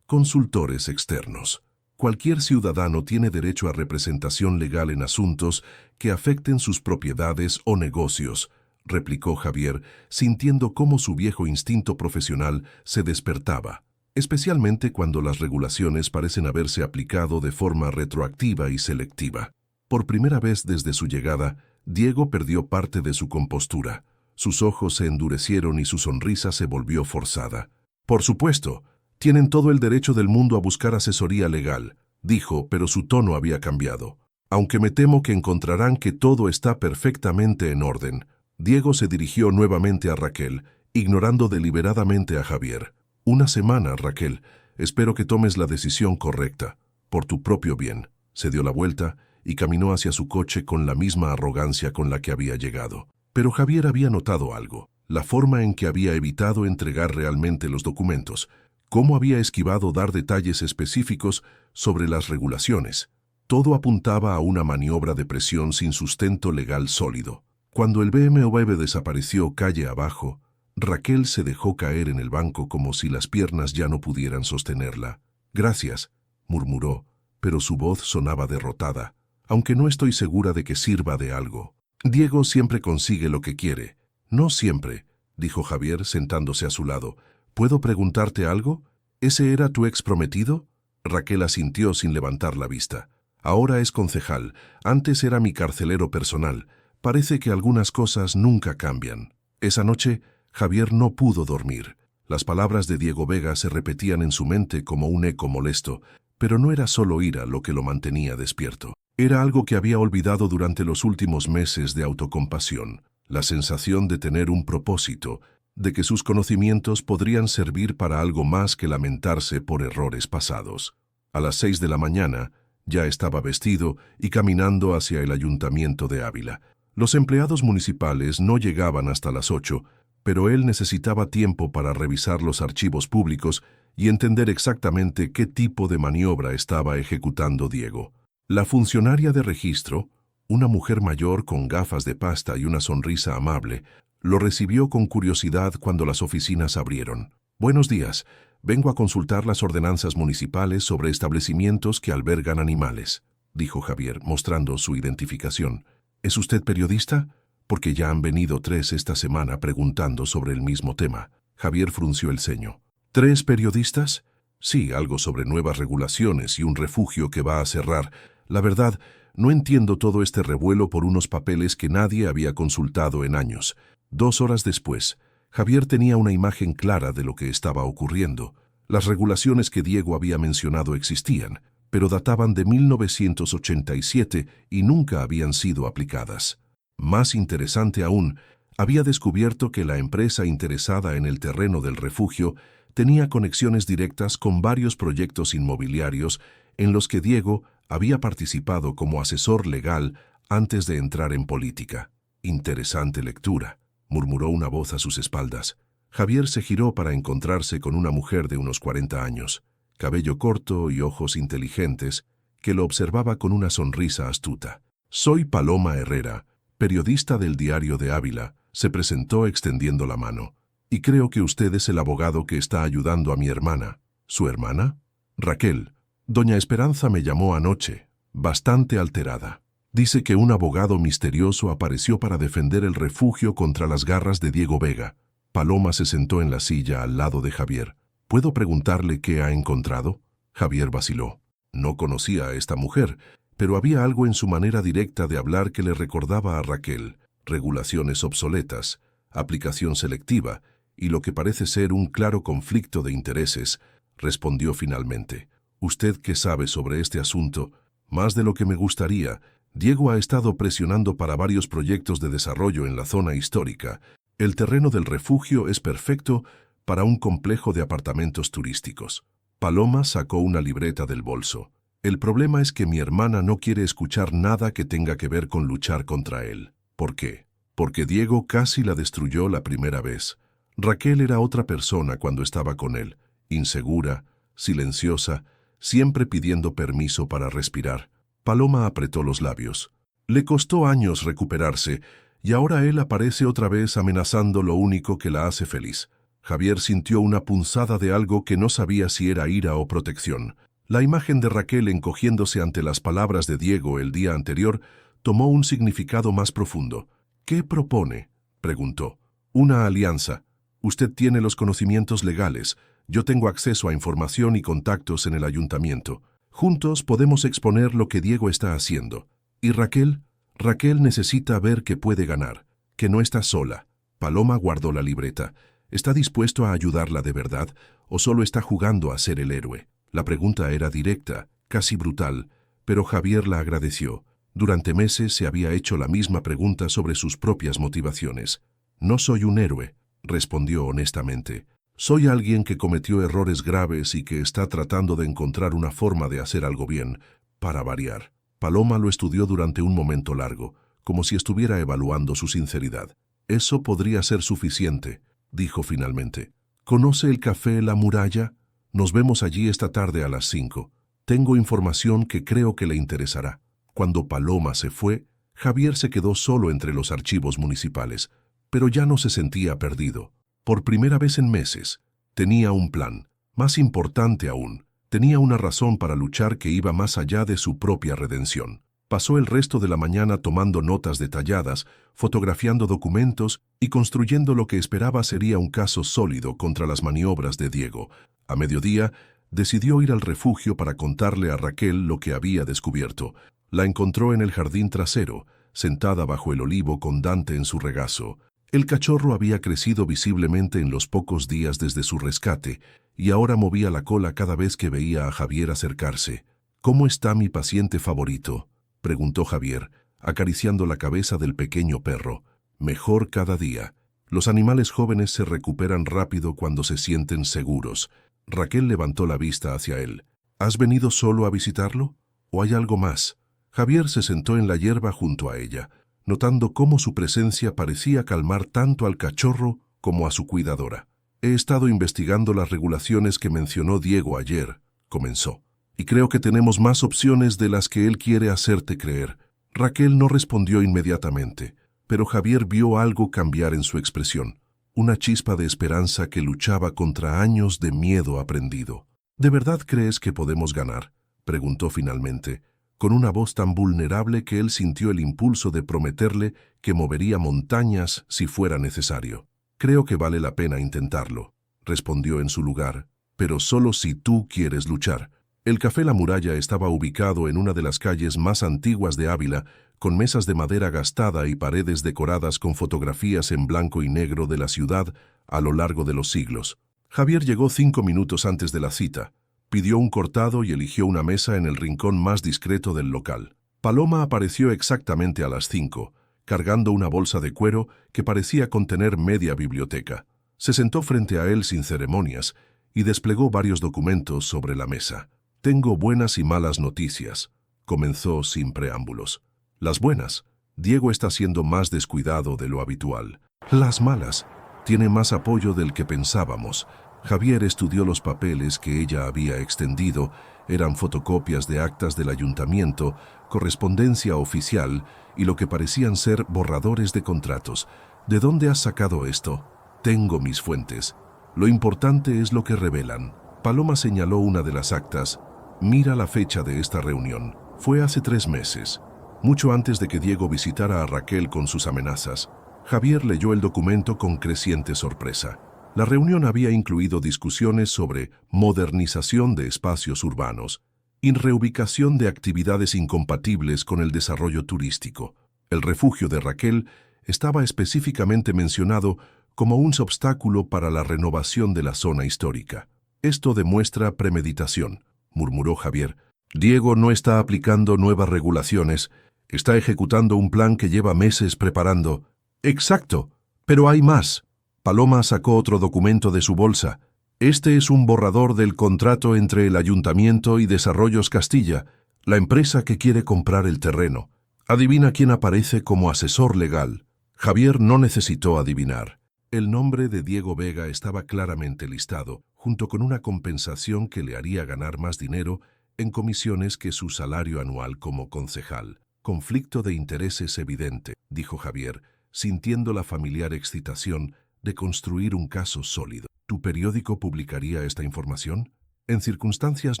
consultores externos. Cualquier ciudadano tiene derecho a representación legal en asuntos que afecten sus propiedades o negocios», replicó Javier, sintiendo cómo su viejo instinto profesional se despertaba, especialmente cuando las regulaciones parecen haberse aplicado de forma retroactiva y selectiva. Por primera vez desde su llegada, Diego perdió parte de su compostura. Sus ojos se endurecieron y su sonrisa se volvió forzada. «Por supuesto, tienen todo el derecho del mundo a buscar asesoría legal», dijo, pero su tono había cambiado. «Aunque me temo que encontrarán que todo está perfectamente en orden». Diego se dirigió nuevamente a Raquel, ignorando deliberadamente a Javier. «Una semana, Raquel. Espero que tomes la decisión correcta, por tu propio bien». Se dio la vuelta y caminó hacia su coche con la misma arrogancia con la que había llegado. Pero Javier había notado algo: la forma en que había evitado entregar realmente los documentos, cómo había esquivado dar detalles específicos sobre las regulaciones. Todo apuntaba a una maniobra de presión sin sustento legal sólido. Cuando el BMW desapareció calle abajo, Raquel se dejó caer en el banco como si las piernas ya no pudieran sostenerla. «Gracias», murmuró, pero su voz sonaba derrotada, aunque no estoy segura de que sirva de algo. «Diego siempre consigue lo que quiere». «No siempre», dijo Javier sentándose a su lado. «¿Puedo preguntarte algo? ¿Ese era tu ex prometido?» Raquel asintió sin levantar la vista. «Ahora es concejal, antes era mi carcelero personal. Parece que algunas cosas nunca cambian». Esa noche, Javier no pudo dormir. Las palabras de Diego Vega se repetían en su mente como un eco molesto, pero no era solo ira lo que lo mantenía despierto. Era algo que había olvidado durante los últimos meses de autocompasión, la sensación de tener un propósito, de que sus conocimientos podrían servir para algo más que lamentarse por errores pasados. A las 6 de la mañana, ya estaba vestido y caminando hacia el ayuntamiento de Ávila. Los empleados municipales no llegaban hasta las 8, pero él necesitaba tiempo para revisar los archivos públicos y entender exactamente qué tipo de maniobra estaba ejecutando Diego. La funcionaria de registro, una mujer mayor con gafas de pasta y una sonrisa amable, lo recibió con curiosidad cuando las oficinas abrieron. «Buenos días. Vengo a consultar las ordenanzas municipales sobre establecimientos que albergan animales», dijo Javier, mostrando su identificación. «¿Es usted periodista? Porque ya han venido 3 esta semana preguntando sobre el mismo tema». Javier frunció el ceño. «¿3 periodistas?» «Sí, algo sobre nuevas regulaciones y un refugio que va a cerrar. La verdad, no entiendo todo este revuelo por unos papeles que nadie había consultado en años». 2 horas después, Javier tenía una imagen clara de lo que estaba ocurriendo. Las regulaciones que Diego había mencionado existían, pero databan de 1987 y nunca habían sido aplicadas. Más interesante aún, había descubierto que la empresa interesada en el terreno del refugio tenía conexiones directas con varios proyectos inmobiliarios en los que Diego había participado como asesor legal antes de entrar en política. «Interesante lectura», murmuró una voz a sus espaldas. Javier se giró para encontrarse con una mujer de unos 40 años, cabello corto y ojos inteligentes, que lo observaba con una sonrisa astuta. «Soy Paloma Herrera, periodista del Diario de Ávila», se presentó extendiendo la mano. «Y creo que usted es el abogado que está ayudando a mi hermana». «¿Su hermana?» «Raquel. Doña Esperanza me llamó anoche, bastante alterada. Dice que un abogado misterioso apareció para defender el refugio contra las garras de Diego Vega». Paloma se sentó en la silla al lado de Javier. «¿Puedo preguntarle qué ha encontrado?» Javier vaciló. No conocía a esta mujer, pero había algo en su manera directa de hablar que le recordaba a Raquel: regulaciones obsoletas, aplicación selectiva y lo que parece ser un claro conflicto de intereses. Respondió finalmente: «¿Usted qué sabe sobre este asunto?» «Más de lo que me gustaría. Diego ha estado presionando para varios proyectos de desarrollo en la zona histórica. El terreno del refugio es perfecto para un complejo de apartamentos turísticos». Paloma sacó una libreta del bolso. «El problema es que mi hermana no quiere escuchar nada que tenga que ver con luchar contra él». «¿Por qué?» «Porque Diego casi la destruyó la primera vez. Raquel era otra persona cuando estaba con él, insegura, silenciosa, siempre pidiendo permiso para respirar». Paloma apretó los labios. Le costó años recuperarse, y ahora él aparece otra vez amenazando lo único que la hace feliz. Javier sintió una punzada de algo que no sabía si era ira o protección. La imagen de Raquel encogiéndose ante las palabras de Diego el día anterior tomó un significado más profundo. «¿Qué propone?», preguntó. «Una alianza. Usted tiene los conocimientos legales. Yo tengo acceso a información y contactos en el ayuntamiento. Juntos podemos exponer lo que Diego está haciendo. ¿Y Raquel? Raquel necesita ver que puede ganar, que no está sola». Paloma guardó la libreta. ¿Está dispuesto a ayudarla de verdad o solo está jugando a ser el héroe? La pregunta era directa, casi brutal, pero Javier la agradeció. Durante meses se había hecho la misma pregunta sobre sus propias motivaciones. «No soy un héroe», respondió honestamente. «Soy alguien que cometió errores graves y que está tratando de encontrar una forma de hacer algo bien, para variar». Paloma lo estudió durante un momento largo, como si estuviera evaluando su sinceridad. «Eso podría ser suficiente», dijo finalmente. «¿Conoce el café La Muralla? Nos vemos allí esta tarde a las 5. Tengo información que creo que le interesará. Cuando Paloma se fue, Javier se quedó solo entre los archivos municipales, pero ya no se sentía perdido. Por primera vez en meses, tenía un plan. Más importante aún, tenía una razón para luchar que iba más allá de su propia redención. Pasó el resto de la mañana tomando notas detalladas, fotografiando documentos y construyendo lo que esperaba sería un caso sólido contra las maniobras de Diego. A mediodía, decidió ir al refugio para contarle a Raquel lo que había descubierto. La encontró en el jardín trasero, sentada bajo el olivo con Dante en su regazo. El cachorro había crecido visiblemente en los pocos días desde su rescate y ahora movía la cola cada vez que veía a Javier acercarse. «¿Cómo está mi paciente favorito?», preguntó Javier, acariciando la cabeza del pequeño perro. «Mejor cada día. Los animales jóvenes se recuperan rápido cuando se sienten seguros». Raquel levantó la vista hacia él. «¿Has venido solo a visitarlo? ¿O hay algo más?». Javier se sentó en la hierba junto a ella, notando cómo su presencia parecía calmar tanto al cachorro como a su cuidadora. «He estado investigando las regulaciones que mencionó Diego ayer», comenzó, «y creo que tenemos más opciones de las que él quiere hacerte creer». Raquel no respondió inmediatamente, pero Javier vio algo cambiar en su expresión, una chispa de esperanza que luchaba contra años de miedo aprendido. «¿De verdad crees que podemos ganar?», preguntó finalmente, con una voz tan vulnerable que él sintió el impulso de prometerle que movería montañas si fuera necesario. «Creo que vale la pena intentarlo», respondió en su lugar, «pero solo si tú quieres luchar». El Café La Muralla estaba ubicado en una de las calles más antiguas de Ávila, con mesas de madera gastada y paredes decoradas con fotografías en blanco y negro de la ciudad a lo largo de los siglos. Javier llegó 5 minutos antes de la cita. Pidió un cortado y eligió una mesa en el rincón más discreto del local. Paloma apareció exactamente a las 5, cargando una bolsa de cuero que parecía contener media biblioteca. Se sentó frente a él sin ceremonias y desplegó varios documentos sobre la mesa. «Tengo buenas y malas noticias», comenzó sin preámbulos. «Las buenas, Diego está siendo más descuidado de lo habitual. Las malas, tiene más apoyo del que pensábamos». Javier estudió los papeles que ella había extendido, eran fotocopias de actas del ayuntamiento, correspondencia oficial y lo que parecían ser borradores de contratos. «¿De dónde has sacado esto?». «Tengo mis fuentes. Lo importante es lo que revelan». Paloma señaló una de las actas. «Mira la fecha de esta reunión. Fue hace 3 meses, mucho antes de que Diego visitara a Raquel con sus amenazas». Javier leyó el documento con creciente sorpresa. La reunión había incluido discusiones sobre modernización de espacios urbanos y reubicación de actividades incompatibles con el desarrollo turístico. El refugio de Raquel estaba específicamente mencionado como un obstáculo para la renovación de la zona histórica. «Esto demuestra premeditación», murmuró Javier. «Diego no está aplicando nuevas regulaciones, está ejecutando un plan que lleva meses preparando». «Exacto, pero hay más». Paloma sacó otro documento de su bolsa. «Este es un borrador del contrato entre el Ayuntamiento y Desarrollos Castilla, la empresa que quiere comprar el terreno. Adivina quién aparece como asesor legal». Javier no necesitó adivinar. El nombre de Diego Vega estaba claramente listado, junto con una compensación que le haría ganar más dinero en comisiones que su salario anual como concejal. «Conflicto de intereses evidente», dijo Javier, sintiendo la familiar excitación de construir un caso sólido. ¿Tu periódico publicaría esta información? En circunstancias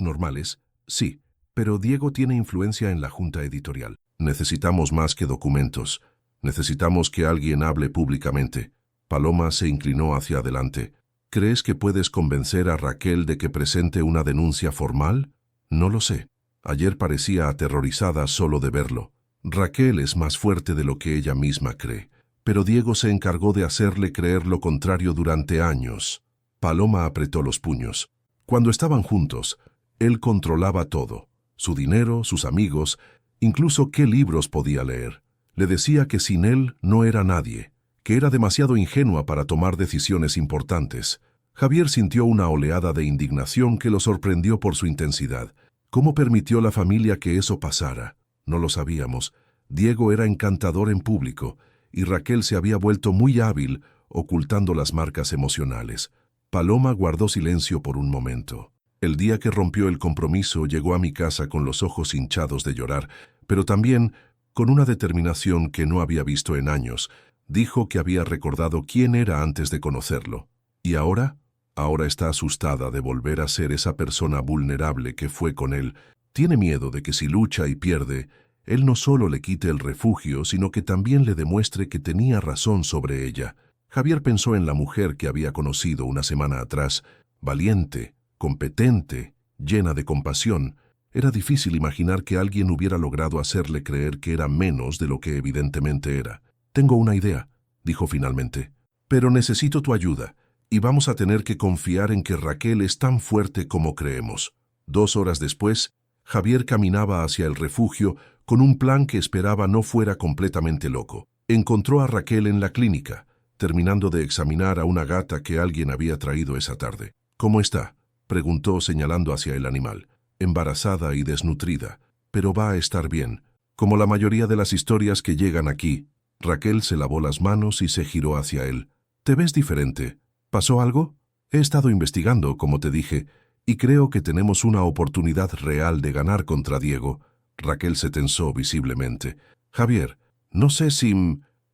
normales, sí, pero Diego tiene influencia en la junta editorial. Necesitamos más que documentos. Necesitamos que alguien hable públicamente. Paloma se inclinó hacia adelante. ¿Crees que puedes convencer a Raquel de que presente una denuncia formal? No lo sé. Ayer parecía aterrorizada solo de verlo. Raquel es más fuerte de lo que ella misma cree. Pero Diego se encargó de hacerle creer lo contrario durante años. Paloma apretó los puños. Cuando estaban juntos, él controlaba todo. Su dinero, sus amigos, incluso qué libros podía leer. Le decía que sin él no era nadie, que era demasiado ingenua para tomar decisiones importantes. Javier sintió una oleada de indignación que lo sorprendió por su intensidad. ¿Cómo permitió la familia que eso pasara? No lo sabíamos. Diego era encantador en público, y Raquel se había vuelto muy hábil ocultando las marcas emocionales. Paloma guardó silencio por un momento. El día que rompió el compromiso llegó a mi casa con los ojos hinchados de llorar, pero también con una determinación que no había visto en años. Dijo que había recordado quién era antes de conocerlo. ¿Y ahora? Ahora está asustada de volver a ser esa persona vulnerable que fue con él. Tiene miedo de que si lucha y pierde, él no solo le quite el refugio, sino que también le demuestre que tenía razón sobre ella. Javier pensó en la mujer que había conocido una semana atrás, valiente, competente, llena de compasión. Era difícil imaginar que alguien hubiera logrado hacerle creer que era menos de lo que evidentemente era. «Tengo una idea», dijo finalmente, «pero necesito tu ayuda, y vamos a tener que confiar en que Raquel es tan fuerte como creemos». 2 horas después, Javier caminaba hacia el refugio con un plan que esperaba no fuera completamente loco. Encontró a Raquel en la clínica, terminando de examinar a una gata que alguien había traído esa tarde. «¿Cómo está?», preguntó señalando hacia el animal. «Embarazada y desnutrida, pero va a estar bien. Como la mayoría de las historias que llegan aquí». Raquel se lavó las manos y se giró hacia él. «¿Te ves diferente? ¿Pasó algo? He estado investigando, como te dije, y creo que tenemos una oportunidad real de ganar contra Diego». Raquel se tensó visiblemente. «Javier, no sé si...»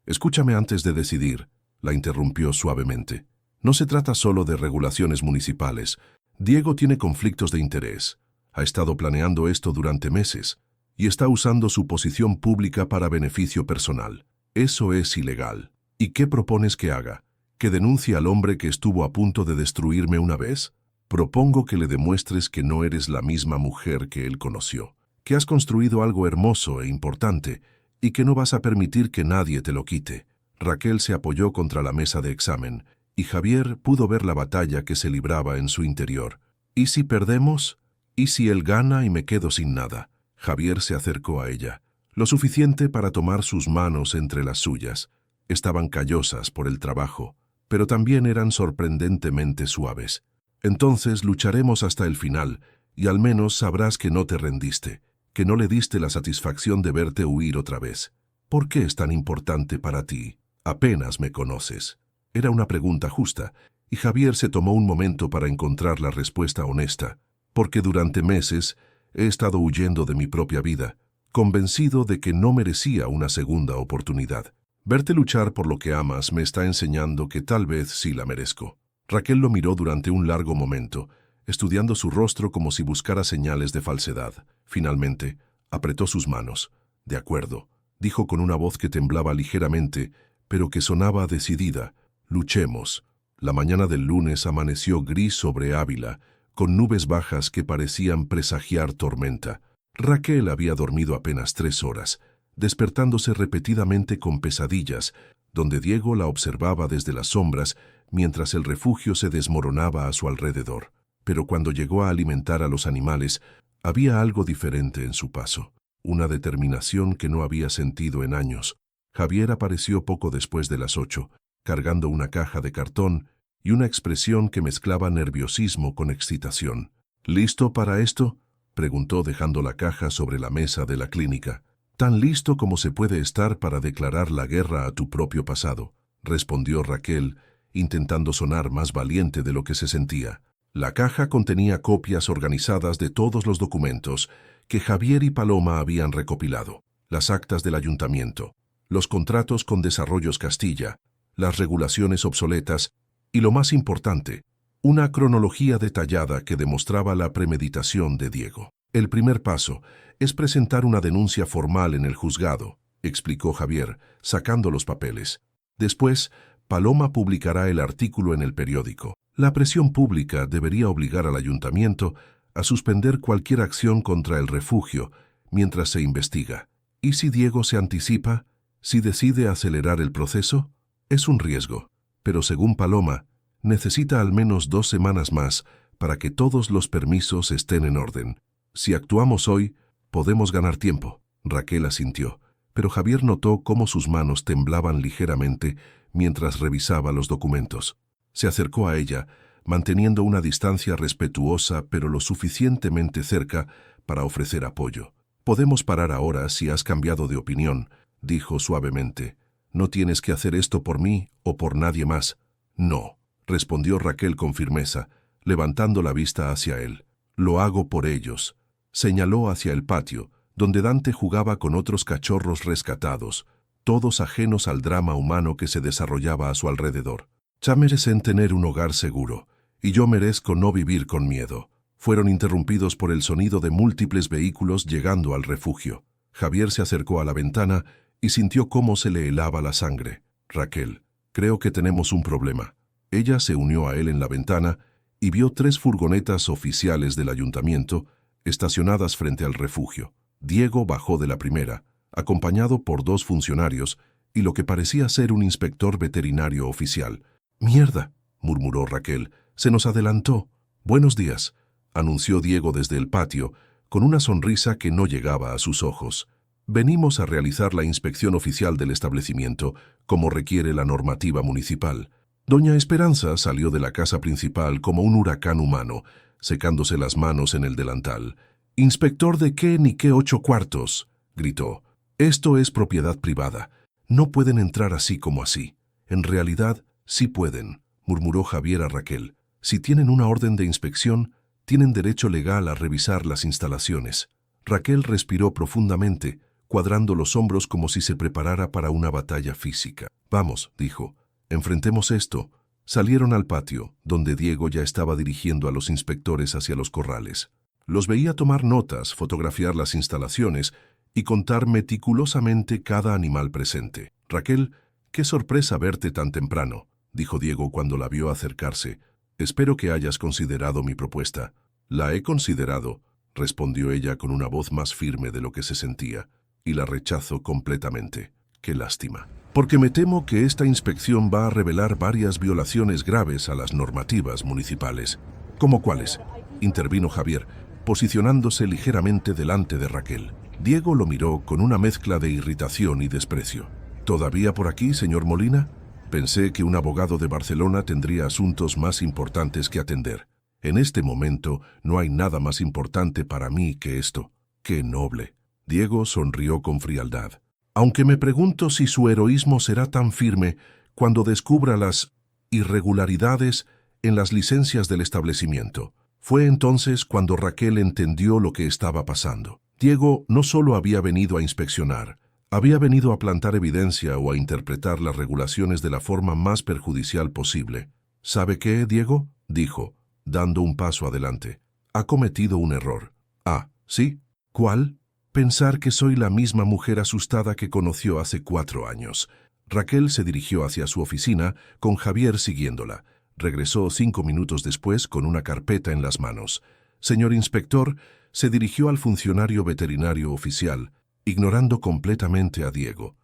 «Escúchame antes de decidir», la interrumpió suavemente. «No se trata solo de regulaciones municipales. Diego tiene conflictos de interés. Ha estado planeando esto durante meses y está usando su posición pública para beneficio personal. Eso es ilegal. ¿Y qué propones que haga? ¿Que denuncie al hombre que estuvo a punto de destruirme una vez? Propongo que le demuestres que no eres la misma mujer que él conoció, que has construido algo hermoso e importante y que no vas a permitir que nadie te lo quite». Raquel se apoyó contra la mesa de examen y Javier pudo ver la batalla que se libraba en su interior. «¿Y si perdemos? ¿Y si él gana y me quedo sin nada?». Javier se acercó a ella, lo suficiente para tomar sus manos entre las suyas. Estaban callosas por el trabajo, pero también eran sorprendentemente suaves. «Entonces lucharemos hasta el final, y al menos sabrás que no te rendiste, que no le diste la satisfacción de verte huir otra vez. ¿Por qué es tan importante para ti? Apenas me conoces». Era una pregunta justa, y Javier se tomó un momento para encontrar la respuesta honesta. «Porque durante meses he estado huyendo de mi propia vida, convencido de que no merecía una segunda oportunidad. Verte luchar por lo que amas me está enseñando que tal vez sí la merezco». Raquel lo miró durante un largo momento, estudiando su rostro como si buscara señales de falsedad. Finalmente, apretó sus manos. «De acuerdo», dijo con una voz que temblaba ligeramente, pero que sonaba decidida. «Luchemos». La mañana del lunes amaneció gris sobre Ávila, con nubes bajas que parecían presagiar tormenta. Raquel había dormido apenas 3 horas, despertándose repetidamente con pesadillas, donde Diego la observaba desde las sombras mientras el refugio se desmoronaba a su alrededor. Pero cuando llegó a alimentar a los animales, había algo diferente en su paso, una determinación que no había sentido en años. Javier apareció poco después de las 8, cargando una caja de cartón y una expresión que mezclaba nerviosismo con excitación. «¿Listo para esto?», preguntó dejando la caja sobre la mesa de la clínica. «Tan listo como se puede estar para declarar la guerra a tu propio pasado», respondió Raquel, intentando sonar más valiente de lo que se sentía. La caja contenía copias organizadas de todos los documentos que Javier y Paloma habían recopilado: las actas del ayuntamiento, los contratos con Desarrollos Castilla, las regulaciones obsoletas y, lo más importante, una cronología detallada que demostraba la premeditación de Diego. «El primer paso es presentar una denuncia formal en el juzgado», explicó Javier, sacando los papeles. «Después, Paloma publicará el artículo en el periódico. La presión pública debería obligar al ayuntamiento a suspender cualquier acción contra el refugio mientras se investiga. ¿Y si Diego se anticipa? ¿Si decide acelerar el proceso? Es un riesgo, pero según Paloma, necesita al menos 2 semanas más para que todos los permisos estén en orden. Si actuamos hoy, podemos ganar tiempo». Raquel asintió, pero Javier notó cómo sus manos temblaban ligeramente mientras revisaba los documentos. Se acercó a ella, manteniendo una distancia respetuosa pero lo suficientemente cerca para ofrecer apoyo. «Podemos parar ahora si has cambiado de opinión», dijo suavemente. «No tienes que hacer esto por mí o por nadie más». «No», respondió Raquel con firmeza, levantando la vista hacia él. Lo hago por ellos. Señaló hacia el patio, donde Dante jugaba con otros cachorros rescatados, todos ajenos al drama humano que se desarrollaba a su alrededor. Ya merecen tener un hogar seguro, y yo merezco no vivir con miedo. Fueron interrumpidos por el sonido de múltiples vehículos llegando al refugio. Javier se acercó a la ventana y sintió cómo se le helaba la sangre. Raquel, creo que tenemos un problema. Ella se unió a él en la ventana y vio 3 furgonetas oficiales del ayuntamiento estacionadas frente al refugio. Diego bajó de la primera, acompañado por 2 funcionarios y lo que parecía ser un inspector veterinario oficial. «¡Mierda!», murmuró Raquel. «Se nos adelantó». «Buenos días», anunció Diego desde el patio, con una sonrisa que no llegaba a sus ojos. «Venimos a realizar la inspección oficial del establecimiento, como requiere la normativa municipal». Doña Esperanza salió de la casa principal como un huracán humano, secándose las manos en el delantal. «¿Inspector de qué ni qué 8 cuartos?», gritó. «Esto es propiedad privada. No pueden entrar así como así». «En realidad, sí pueden», murmuró Javier a Raquel. «Si tienen una orden de inspección, tienen derecho legal a revisar las instalaciones». Raquel respiró profundamente, cuadrando los hombros como si se preparara para una batalla física. «Vamos», dijo, «enfrentemos esto». Salieron al patio, donde Diego ya estaba dirigiendo a los inspectores hacia los corrales. Los veía tomar notas, fotografiar las instalaciones y contar meticulosamente cada animal presente. «Raquel, qué sorpresa verte tan temprano», dijo Diego cuando la vio acercarse. «Espero que hayas considerado mi propuesta». «La he considerado», respondió ella con una voz más firme de lo que se sentía, «y la rechazo completamente. Qué lástima. Porque me temo que esta inspección va a revelar varias violaciones graves a las normativas municipales». «¿Cómo cuáles?», intervino Javier, posicionándose ligeramente delante de Raquel. Diego lo miró con una mezcla de irritación y desprecio. «¿Todavía por aquí, señor Molina? Pensé que un abogado de Barcelona tendría asuntos más importantes que atender. En este momento no hay nada más importante para mí que esto». «¡Qué noble!». Diego sonrió con frialdad. «Aunque me pregunto si su heroísmo será tan firme cuando descubra las irregularidades en las licencias del establecimiento». Fue entonces cuando Raquel entendió lo que estaba pasando. Diego no solo había venido a inspeccionar, había venido a plantar evidencia o a interpretar las regulaciones de la forma más perjudicial posible. «¿Sabe qué, Diego?», dijo, dando un paso adelante. «Ha cometido un error». «Ah, ¿sí? ¿Cuál?». «Pensar que soy la misma mujer asustada que conoció hace 4 años». Raquel se dirigió hacia su oficina, con Javier siguiéndola. Regresó 5 minutos después con una carpeta en las manos. «Señor inspector», se dirigió al funcionario veterinario oficial, ignorando completamente a Diego.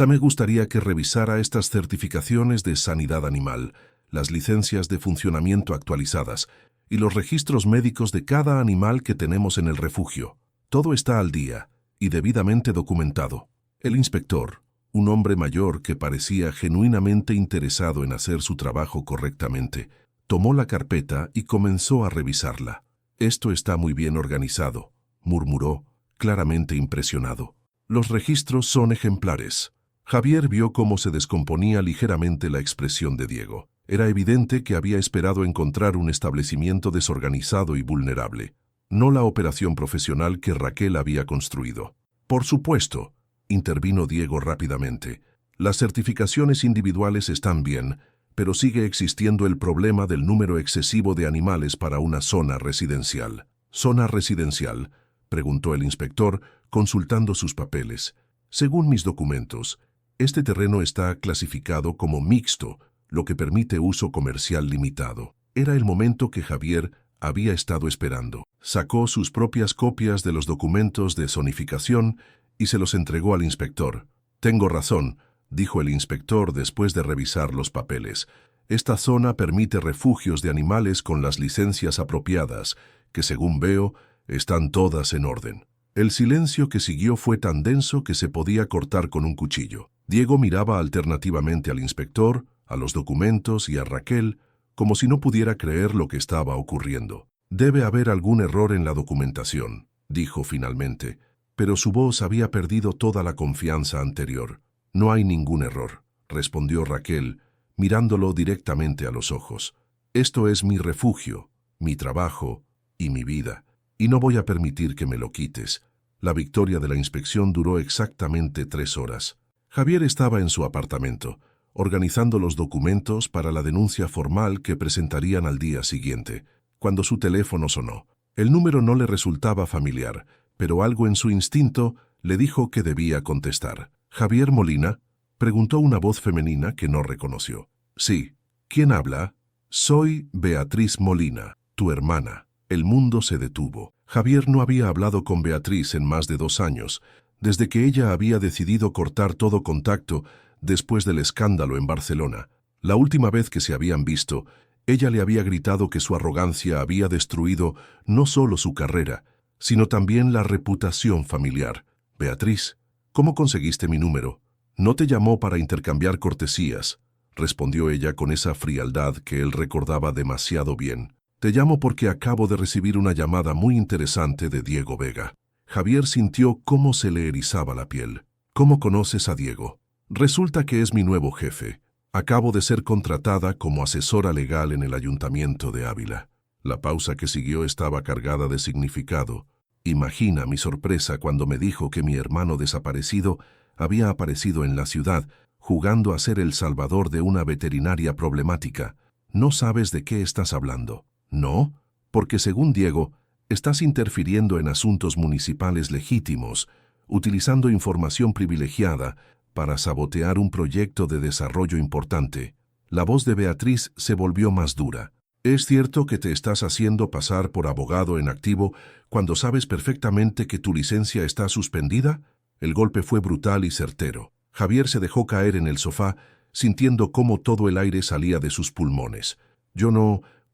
«Me gustaría que revisara estas certificaciones de sanidad animal, las licencias de funcionamiento actualizadas y los registros médicos de cada animal que tenemos en el refugio. Todo está al día y debidamente documentado». El inspector, un hombre mayor que parecía genuinamente interesado en hacer su trabajo correctamente, tomó la carpeta y comenzó a revisarla. «Esto está muy bien organizado», murmuró, claramente impresionado. «Los registros son ejemplares». Javier vio cómo se descomponía ligeramente la expresión de Diego. Era evidente que había esperado encontrar un establecimiento desorganizado y vulnerable, no la operación profesional que Raquel había construido. «Por supuesto», intervino Diego rápidamente, «las certificaciones individuales están bien, pero sigue existiendo el problema del número excesivo de animales para una zona residencial». «¿Zona residencial?», preguntó el inspector, consultando sus papeles. «Según mis documentos, este terreno está clasificado como mixto, lo que permite uso comercial limitado». Era el momento que Javier había estado esperando. Sacó sus propias copias de los documentos de zonificación y se los entregó al inspector. «Tengo razón», dijo el inspector después de revisar los papeles. «Esta zona permite refugios de animales con las licencias apropiadas, que según veo, están todas en orden». El silencio que siguió fue tan denso que se podía cortar con un cuchillo. Diego miraba alternativamente al inspector, a los documentos y a Raquel, como si no pudiera creer lo que estaba ocurriendo. «Debe haber algún error en la documentación», dijo finalmente, pero su voz había perdido toda la confianza anterior. «No hay ningún error», respondió Raquel, mirándolo directamente a los ojos. «Esto es mi refugio, mi trabajo y mi vida. y no voy a permitir que me lo quites. La victoria de la inspección duró exactamente 3 horas. Javier estaba en su apartamento, organizando los documentos para la denuncia formal que presentarían al día siguiente, cuando su teléfono sonó. El número no le resultaba familiar, pero algo en su instinto le dijo que debía contestar. «¿Javier Molina?», preguntó una voz femenina que no reconoció. «Sí. ¿Quién habla?» «Soy Beatriz Molina, tu hermana». El mundo se detuvo. Javier no había hablado con Beatriz en más de 2 años, desde que ella había decidido cortar todo contacto después del escándalo en Barcelona. La última vez que se habían visto, ella le había gritado que su arrogancia había destruido no solo su carrera, sino también la reputación familiar. «Beatriz, ¿cómo conseguiste mi número?» «No te llamó para intercambiar cortesías», respondió ella con esa frialdad que él recordaba demasiado bien. «Te llamo porque acabo de recibir una llamada muy interesante de Diego Vega». Javier sintió cómo se le erizaba la piel. «¿Cómo conoces a Diego?» «Resulta que es mi nuevo jefe. Acabo de ser contratada como asesora legal en el Ayuntamiento de Ávila». La pausa que siguió estaba cargada de significado. Imagina mi sorpresa cuando me dijo que mi hermano desaparecido había aparecido en la ciudad, jugando a ser el salvador de una veterinaria problemática. «No sabes de qué estás hablando». «No, porque según Diego, estás interfiriendo en asuntos municipales legítimos, utilizando información privilegiada para sabotear un proyecto de desarrollo importante». La voz de Beatriz se volvió más dura. «¿Es cierto que te estás haciendo pasar por abogado en activo cuando sabes perfectamente que tu licencia está suspendida?» El golpe fue brutal y certero. Javier se dejó caer en el sofá, sintiendo cómo todo el aire salía de sus pulmones. «Yo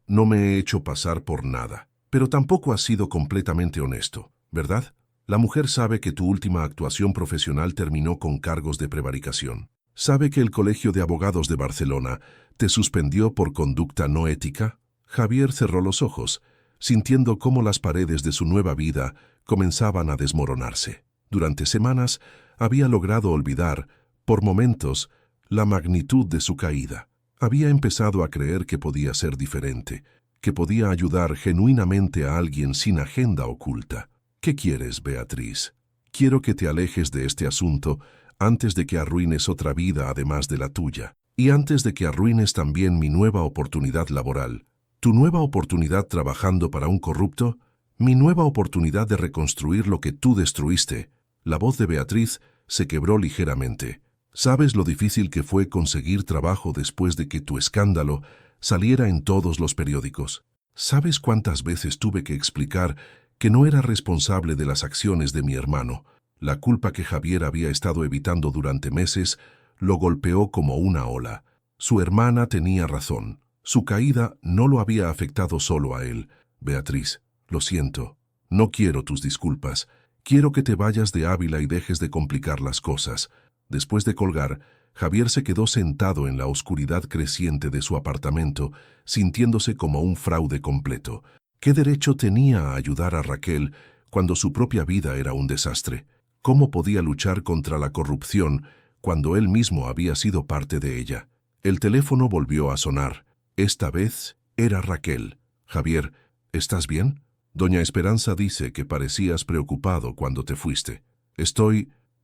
no me he hecho pasar por nada. Pero tampoco has sido completamente honesto, ¿verdad? La mujer sabe que tu última actuación profesional terminó con cargos de prevaricación. ¿Sabe que el Colegio de Abogados de Barcelona te suspendió por conducta no ética?» Javier cerró los ojos, sintiendo cómo las paredes de su nueva vida comenzaban a desmoronarse. Durante semanas había logrado olvidar, por momentos, la magnitud de su caída. Había empezado a creer que podía ser diferente, que podía ayudar genuinamente a alguien sin agenda oculta. «¿Qué quieres, Beatriz?» «Quiero que te alejes de este asunto antes de que arruines otra vida además de la tuya, y antes de que arruines también mi nueva oportunidad laboral». «¿Tu nueva oportunidad trabajando para un corrupto?» «Mi nueva oportunidad de reconstruir lo que tú destruiste». La voz de Beatriz se quebró ligeramente. «¿Sabes lo difícil que fue conseguir trabajo después de que tu escándalo saliera en todos los periódicos? ¿Sabes cuántas veces tuve que explicar que no era responsable de las acciones de mi hermano?» La culpa que Javier había estado evitando durante meses lo golpeó como una ola. Su hermana tenía razón. Su caída no lo había afectado solo a él. «Beatriz, lo siento. No quiero tus disculpas. Quiero que te vayas de Ávila y dejes de complicar las cosas». Después de colgar, Javier se quedó sentado en la oscuridad creciente de su apartamento, sintiéndose como un fraude completo. ¿Qué derecho tenía a ayudar a Raquel cuando su propia vida era un desastre? ¿Cómo podía luchar contra la corrupción cuando él mismo había sido parte de ella? El teléfono volvió a sonar. Esta vez era Raquel. «Javier, ¿estás bien? Doña Esperanza dice que parecías preocupado cuando te fuiste.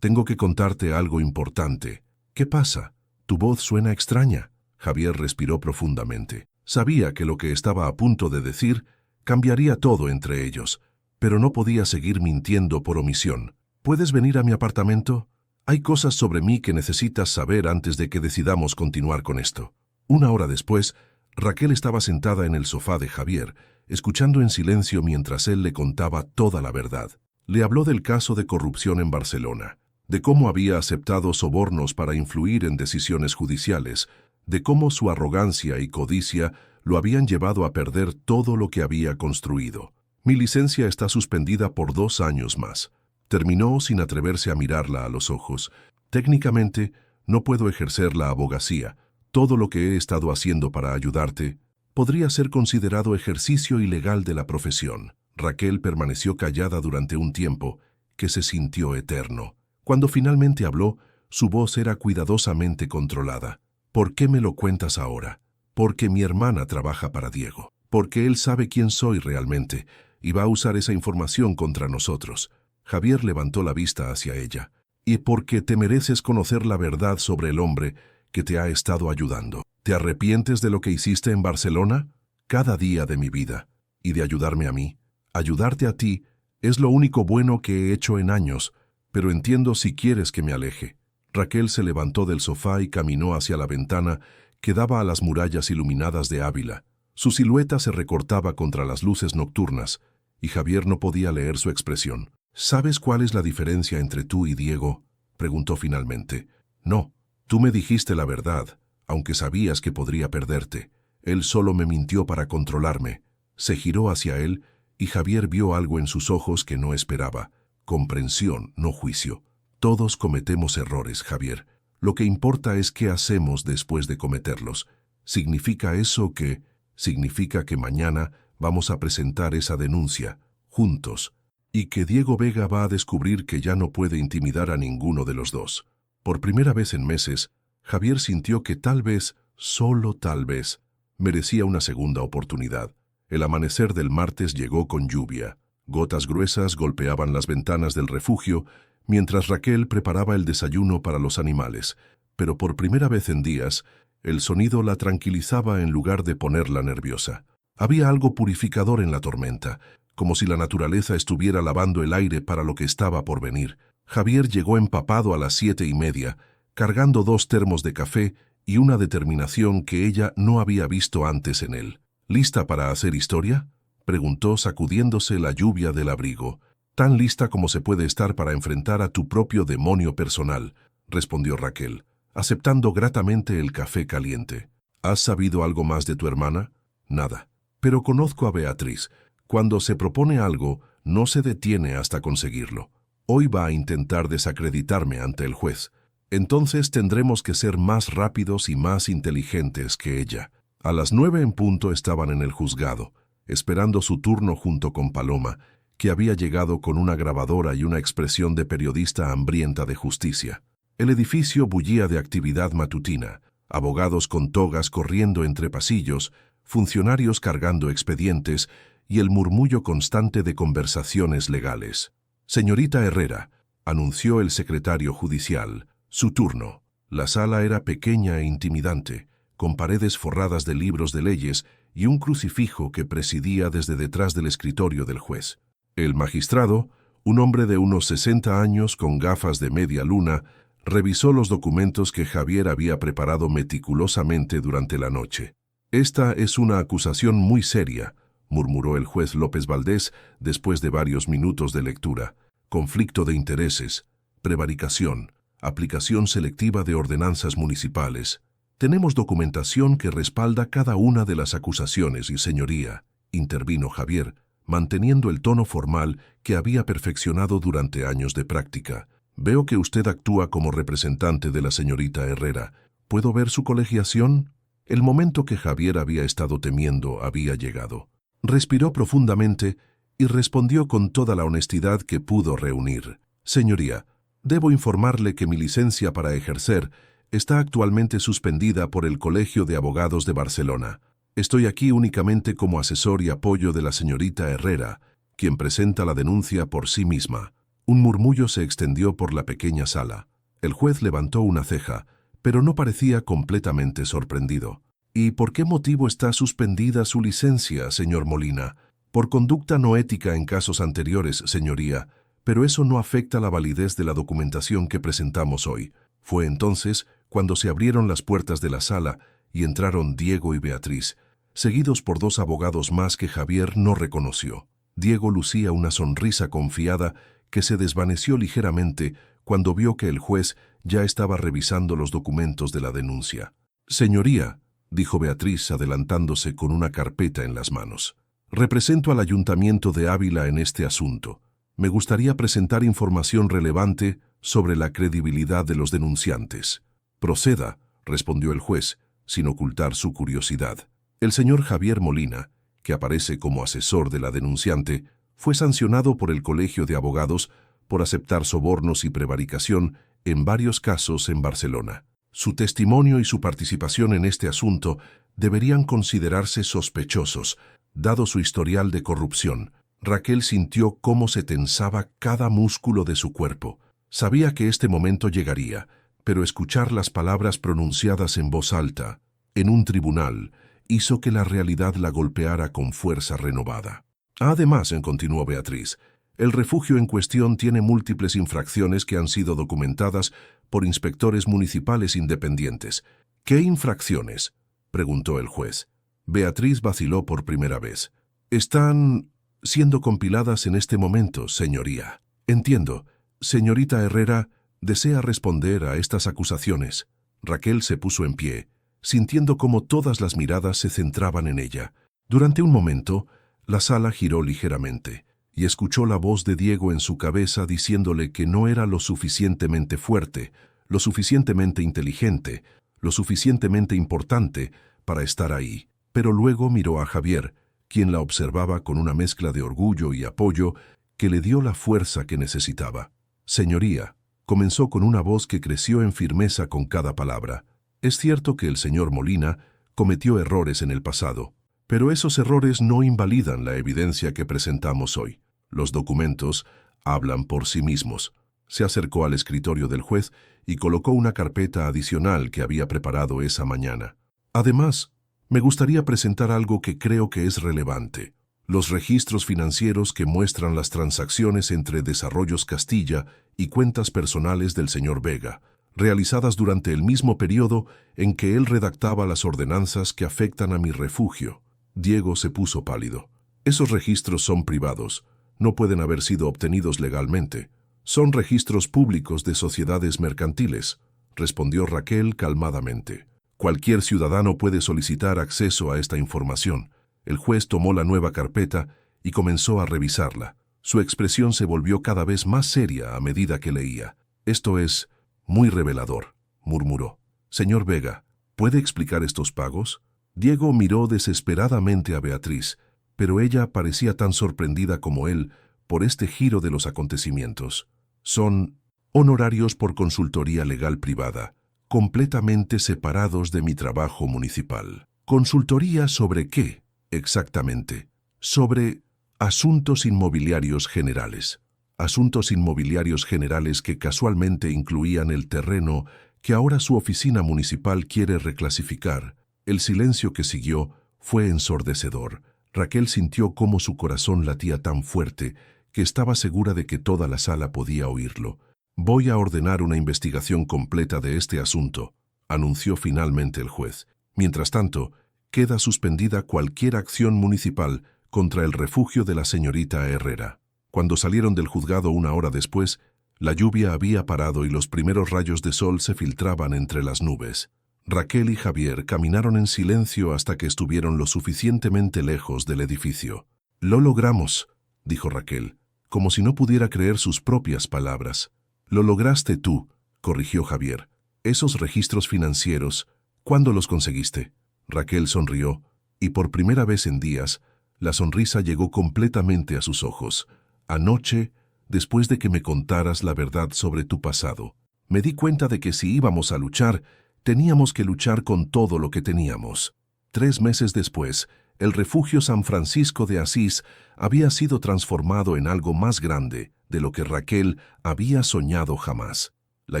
Tengo que contarte algo importante». «¿Qué pasa? Tu voz suena extraña». Javier respiró profundamente. Sabía que lo que estaba a punto de decir cambiaría todo entre ellos, pero no podía seguir mintiendo por omisión. «¿Puedes venir a mi apartamento? Hay cosas sobre mí que necesitas saber antes de que decidamos continuar con esto». 1 hora después, Raquel estaba sentada en el sofá de Javier, escuchando en silencio mientras él le contaba toda la verdad. Le habló del caso de corrupción en Barcelona, de cómo había aceptado sobornos para influir en decisiones judiciales, de cómo su arrogancia y codicia lo habían llevado a perder todo lo que había construido. «Mi licencia está suspendida por 2 años más». Terminó sin atreverse a mirarla a los ojos. «Técnicamente, no puedo ejercer la abogacía. Todo lo que he estado haciendo para ayudarte podría ser considerado ejercicio ilegal de la profesión». Raquel permaneció callada durante un tiempo que se sintió eterno. Cuando finalmente habló, su voz era cuidadosamente controlada. «¿Por qué me lo cuentas ahora?» «Porque mi hermana trabaja para Diego. Porque él sabe quién soy realmente. y va a usar esa información contra nosotros. Javier levantó la vista hacia ella. Y porque te mereces conocer la verdad sobre el hombre que te ha estado ayudando. ¿Te arrepientes de lo que hiciste en Barcelona? Cada día de mi vida. Y de ayudarme a mí. Ayudarte a ti es lo único bueno que he hecho en años, pero entiendo si quieres que me aleje. Raquel se levantó del sofá y caminó hacia la ventana que daba a las murallas iluminadas de Ávila. Su silueta se recortaba contra las luces nocturnas, y Javier no podía leer su expresión. ¿Sabes cuál es la diferencia entre tú y Diego?, preguntó finalmente. No, tú me dijiste la verdad, aunque sabías que podría perderte. Él solo me mintió para controlarme. Se giró hacia él, y Javier vio algo en sus ojos que no esperaba. Comprensión, no juicio. Todos cometemos errores, Javier. Lo que importa es qué hacemos después de cometerlos. ¿Significa eso que? Significa que mañana vamos a presentar esa denuncia, juntos, y que Diego Vega va a descubrir que ya no puede intimidar a ninguno de los dos. Por primera vez en meses, Javier sintió que tal vez, solo tal vez, merecía una segunda oportunidad. El amanecer del martes llegó con lluvia. Gotas gruesas golpeaban las ventanas del refugio, mientras Raquel preparaba el desayuno para los animales. Pero por primera vez en días, el sonido la tranquilizaba en lugar de ponerla nerviosa. Había algo purificador en la tormenta, como si la naturaleza estuviera lavando el aire para lo que estaba por venir. Javier llegó empapado a las 7:30, cargando 2 termos de café y una determinación que ella no había visto antes en él. ¿Lista para hacer historia?, preguntó sacudiéndose la lluvia del abrigo. Tan lista como se puede estar para enfrentar a tu propio demonio personal, respondió Raquel, aceptando gratamente el café caliente. ¿Has sabido algo más de tu hermana? Nada. Pero conozco a Beatriz. Cuando se propone algo, no se detiene hasta conseguirlo. Hoy va a intentar desacreditarme ante el juez. Entonces tendremos que ser más rápidos y más inteligentes que ella. A las 9 en punto estaban en el juzgado, esperando su turno junto con Paloma, que había llegado con una grabadora y una expresión de periodista hambrienta de justicia. El edificio bullía de actividad matutina, abogados con togas corriendo entre pasillos, funcionarios cargando expedientes y el murmullo constante de conversaciones legales. Señorita Herrera, anunció el secretario judicial, su turno. La sala era pequeña e intimidante, con paredes forradas de libros de leyes y un crucifijo que presidía desde detrás del escritorio del juez. El magistrado, un hombre de unos 60 años con gafas de media luna, revisó los documentos que Javier había preparado meticulosamente durante la noche. Esta es una acusación muy seria, murmuró el juez López Valdés después de varios minutos de lectura. Conflicto de intereses, prevaricación, aplicación selectiva de ordenanzas municipales. Tenemos documentación que respalda cada una de las acusaciones y, señoría, intervino Javier, manteniendo el tono formal que había perfeccionado durante años de práctica. Veo que usted actúa como representante de la señorita Herrera. ¿Puedo ver su colegiación? El momento que Javier había estado temiendo había llegado. Respiró profundamente y respondió con toda la honestidad que pudo reunir. Señoría, debo informarle que mi licencia para ejercer está actualmente suspendida por el Colegio de Abogados de Barcelona. Estoy aquí únicamente como asesor y apoyo de la señorita Herrera, quien presenta la denuncia por sí misma. Un murmullo se extendió por la pequeña sala. El juez levantó una ceja, pero no parecía completamente sorprendido. ¿Y por qué motivo está suspendida su licencia, señor Molina? Por conducta no ética en casos anteriores, señoría, pero eso no afecta la validez de la documentación que presentamos hoy. Fue entonces cuando se abrieron las puertas de la sala y entraron Diego y Beatriz, seguidos por 2 abogados más que Javier no reconoció. Diego lucía una sonrisa confiada que se desvaneció ligeramente cuando vio que el juez ya estaba revisando los documentos de la denuncia. Señoría, dijo Beatriz adelantándose con una carpeta en las manos. Represento al Ayuntamiento de Ávila en este asunto. Me gustaría presentar información relevante sobre la credibilidad de los denunciantes. Proceda, respondió el juez, sin ocultar su curiosidad. El señor Javier Molina, que aparece como asesor de la denunciante, fue sancionado por el Colegio de Abogados por aceptar sobornos y prevaricación en varios casos en Barcelona. Su testimonio y su participación en este asunto deberían considerarse sospechosos, dado su historial de corrupción. Raquel sintió cómo se tensaba cada músculo de su cuerpo. Sabía que este momento llegaría, pero escuchar las palabras pronunciadas en voz alta, en un tribunal, hizo que la realidad la golpeara con fuerza renovada. Además, continuó Beatriz, el refugio en cuestión tiene múltiples infracciones que han sido documentadas por inspectores municipales independientes. ¿Qué infracciones?, preguntó el juez. Beatriz vaciló por primera vez. Están siendo compiladas en este momento, señoría. Entiendo. Señorita Herrera, ¿desea responder a estas acusaciones? Raquel se puso en pie, sintiendo cómo todas las miradas se centraban en ella. Durante un momento, la sala giró ligeramente, y escuchó la voz de Diego en su cabeza diciéndole que no era lo suficientemente fuerte, lo suficientemente inteligente, lo suficientemente importante para estar ahí. Pero luego miró a Javier, quien la observaba con una mezcla de orgullo y apoyo que le dio la fuerza que necesitaba. Señoría, comenzó con una voz que creció en firmeza con cada palabra. Es cierto que el señor Molina cometió errores en el pasado, pero esos errores no invalidan la evidencia que presentamos hoy. Los documentos hablan por sí mismos. Se acercó al escritorio del juez y colocó una carpeta adicional que había preparado esa mañana. Además, me gustaría presentar algo que creo que es relevante. Los registros financieros que muestran las transacciones entre Desarrollos Castilla y cuentas personales del señor Vega, realizadas durante el mismo periodo en que él redactaba las ordenanzas que afectan a mi refugio. Diego se puso pálido. Esos registros son privados. No pueden haber sido obtenidos legalmente. Son registros públicos de sociedades mercantiles, respondió Raquel calmadamente. Cualquier ciudadano puede solicitar acceso a esta información. El juez tomó la nueva carpeta y comenzó a revisarla. Su expresión se volvió cada vez más seria a medida que leía. Esto es muy revelador, murmuró. Señor Vega, ¿puede explicar estos pagos? Diego miró desesperadamente a Beatriz, pero ella parecía tan sorprendida como él por este giro de los acontecimientos. Son honorarios por consultoría legal privada, completamente separados de mi trabajo municipal. ¿Consultoría sobre qué, exactamente? Sobre asuntos inmobiliarios generales. Asuntos inmobiliarios generales que casualmente incluían el terreno que ahora su oficina municipal quiere reclasificar. El silencio que siguió fue ensordecedor. Raquel sintió cómo su corazón latía tan fuerte que estaba segura de que toda la sala podía oírlo. Voy a ordenar una investigación completa de este asunto, anunció finalmente el juez. Mientras tanto, queda suspendida cualquier acción municipal contra el refugio de la señorita Herrera. Cuando salieron del juzgado una hora después, la lluvia había parado y los primeros rayos de sol se filtraban entre las nubes. Raquel y Javier caminaron en silencio hasta que estuvieron lo suficientemente lejos del edificio. «Lo logramos», dijo Raquel, como si no pudiera creer sus propias palabras. «Lo lograste tú», corrigió Javier. «Esos registros financieros, ¿cuándo los conseguiste?» Raquel sonrió, y por primera vez en días, la sonrisa llegó completamente a sus ojos. «Anoche, después de que me contaras la verdad sobre tu pasado, me di cuenta de que si íbamos a luchar, teníamos que luchar con todo lo que teníamos». 3 meses después, el refugio San Francisco de Asís había sido transformado en algo más grande de lo que Raquel había soñado jamás. La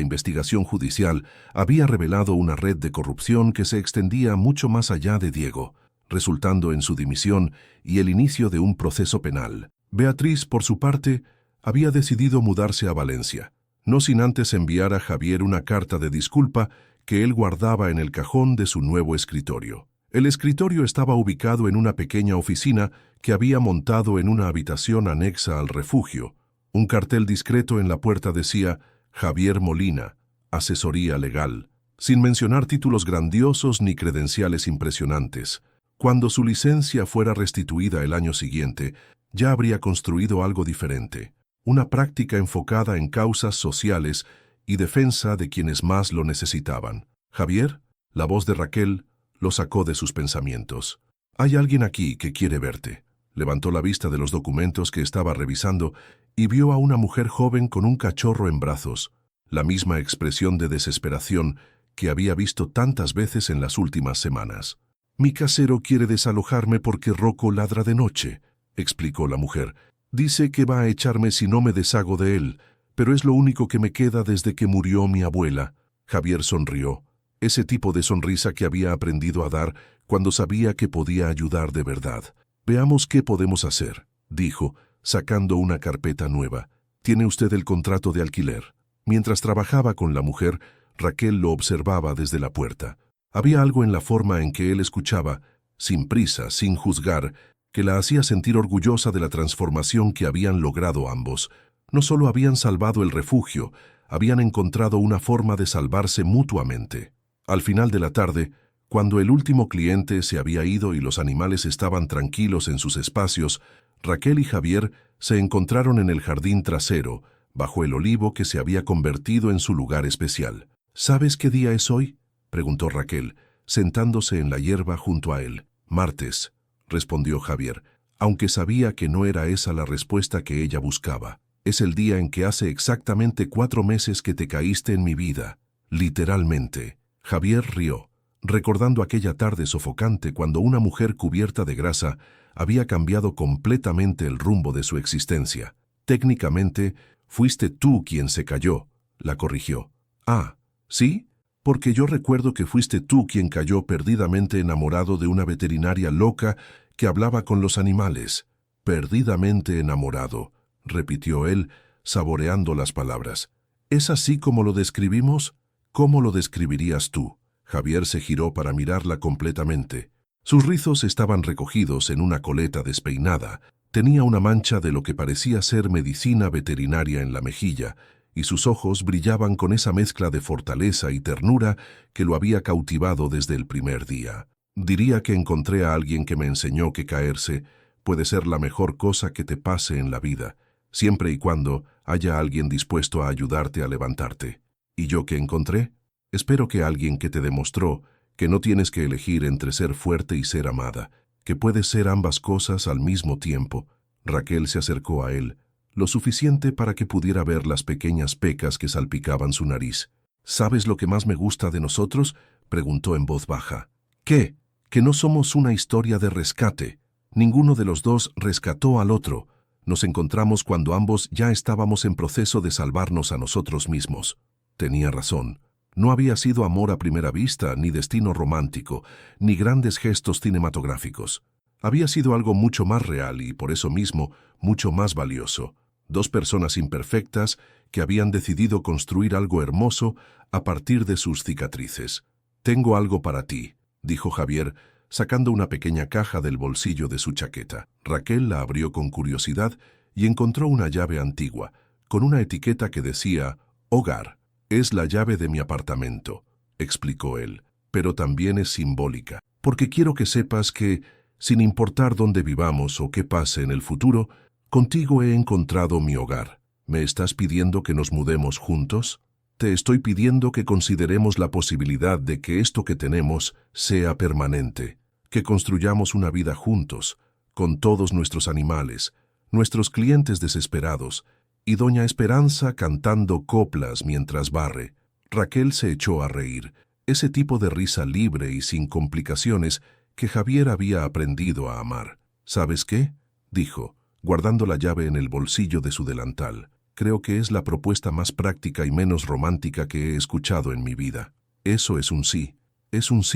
investigación judicial había revelado una red de corrupción que se extendía mucho más allá de Diego, resultando en su dimisión y el inicio de un proceso penal. Beatriz, por su parte, había decidido mudarse a Valencia, no sin antes enviar a Javier una carta de disculpa que él guardaba en el cajón de su nuevo escritorio. El escritorio estaba ubicado en una pequeña oficina que había montado en una habitación anexa al refugio. Un cartel discreto en la puerta decía «Javier Molina, asesoría legal», sin mencionar títulos grandiosos ni credenciales impresionantes. Cuando su licencia fuera restituida el año siguiente, ya habría construido algo diferente, una práctica enfocada en causas sociales y defensa de quienes más lo necesitaban. «Javier», la voz de Raquel lo sacó de sus pensamientos. «Hay alguien aquí que quiere verte». Levantó la vista de los documentos que estaba revisando y vio a una mujer joven con un cachorro en brazos, la misma expresión de desesperación que había visto tantas veces en las últimas semanas. «Mi casero quiere desalojarme porque Rocco ladra de noche», explicó la mujer. Dice que va a echarme si no me deshago de él, pero es lo único que me queda desde que murió mi abuela. Javier sonrió, ese tipo de sonrisa que había aprendido a dar cuando sabía que podía ayudar de verdad. Veamos qué podemos hacer, dijo, sacando una carpeta nueva. ¿Tiene usted el contrato de alquiler? Mientras trabajaba con la mujer, Raquel lo observaba desde la puerta. Había algo en la forma en que él escuchaba, sin prisa, sin juzgar, que la hacía sentir orgullosa de la transformación que habían logrado ambos. No solo habían salvado el refugio, habían encontrado una forma de salvarse mutuamente. Al final de la tarde, cuando el último cliente se había ido y los animales estaban tranquilos en sus espacios, Raquel y Javier se encontraron en el jardín trasero, bajo el olivo que se había convertido en su lugar especial. ¿Sabes qué día es hoy?, preguntó Raquel, sentándose en la hierba junto a él. Martes, respondió Javier, aunque sabía que no era esa la respuesta que ella buscaba. Es el día en que hace exactamente 4 meses que te caíste en mi vida, literalmente. Javier rió, recordando aquella tarde sofocante cuando una mujer cubierta de grasa había cambiado completamente el rumbo de su existencia. Técnicamente, fuiste tú quien se cayó, la corrigió. Ah, ¿sí? Porque yo recuerdo que fuiste tú quien cayó perdidamente enamorado de una veterinaria loca que hablaba con los animales. Perdidamente enamorado, repitió él, saboreando las palabras. ¿Es así como lo describimos? ¿Cómo lo describirías tú? Javier se giró para mirarla completamente. Sus rizos estaban recogidos en una coleta despeinada, tenía una mancha de lo que parecía ser medicina veterinaria en la mejilla, y sus ojos brillaban con esa mezcla de fortaleza y ternura que lo había cautivado desde el primer día. Diría que encontré a alguien que me enseñó que caerse puede ser la mejor cosa que te pase en la vida, siempre y cuando haya alguien dispuesto a ayudarte a levantarte. ¿Y yo qué encontré? Espero que alguien que te demostró que no tienes que elegir entre ser fuerte y ser amada, que puedes ser ambas cosas al mismo tiempo. Raquel se acercó a él, lo suficiente para que pudiera ver las pequeñas pecas que salpicaban su nariz. ¿Sabes lo que más me gusta de nosotros?, preguntó en voz baja. ¿Qué? Que no somos una historia de rescate. Ninguno de los dos rescató al otro. Nos encontramos cuando ambos ya estábamos en proceso de salvarnos a nosotros mismos. Tenía razón. No había sido amor a primera vista, ni destino romántico, ni grandes gestos cinematográficos. Había sido algo mucho más real y, por eso mismo, mucho más valioso. 2 personas imperfectas que habían decidido construir algo hermoso a partir de sus cicatrices. «Tengo algo para ti», dijo Javier, sacando una pequeña caja del bolsillo de su chaqueta. Raquel la abrió con curiosidad y encontró una llave antigua, con una etiqueta que decía «Hogar». «Es la llave de mi apartamento», explicó él, «pero también es simbólica, porque quiero que sepas que, sin importar dónde vivamos o qué pase en el futuro, contigo he encontrado mi hogar. ¿Me estás pidiendo que nos mudemos juntos? Te estoy pidiendo que consideremos la posibilidad de que esto que tenemos sea permanente, que construyamos una vida juntos, con todos nuestros animales, nuestros clientes desesperados, y doña Esperanza cantando coplas mientras barre». Raquel se echó a reír, ese tipo de risa libre y sin complicaciones que Javier había aprendido a amar. «¿Sabes qué?», dijo, guardando la llave en el bolsillo de su delantal. «Creo que es la propuesta más práctica y menos romántica que he escuchado en mi vida. Eso es un sí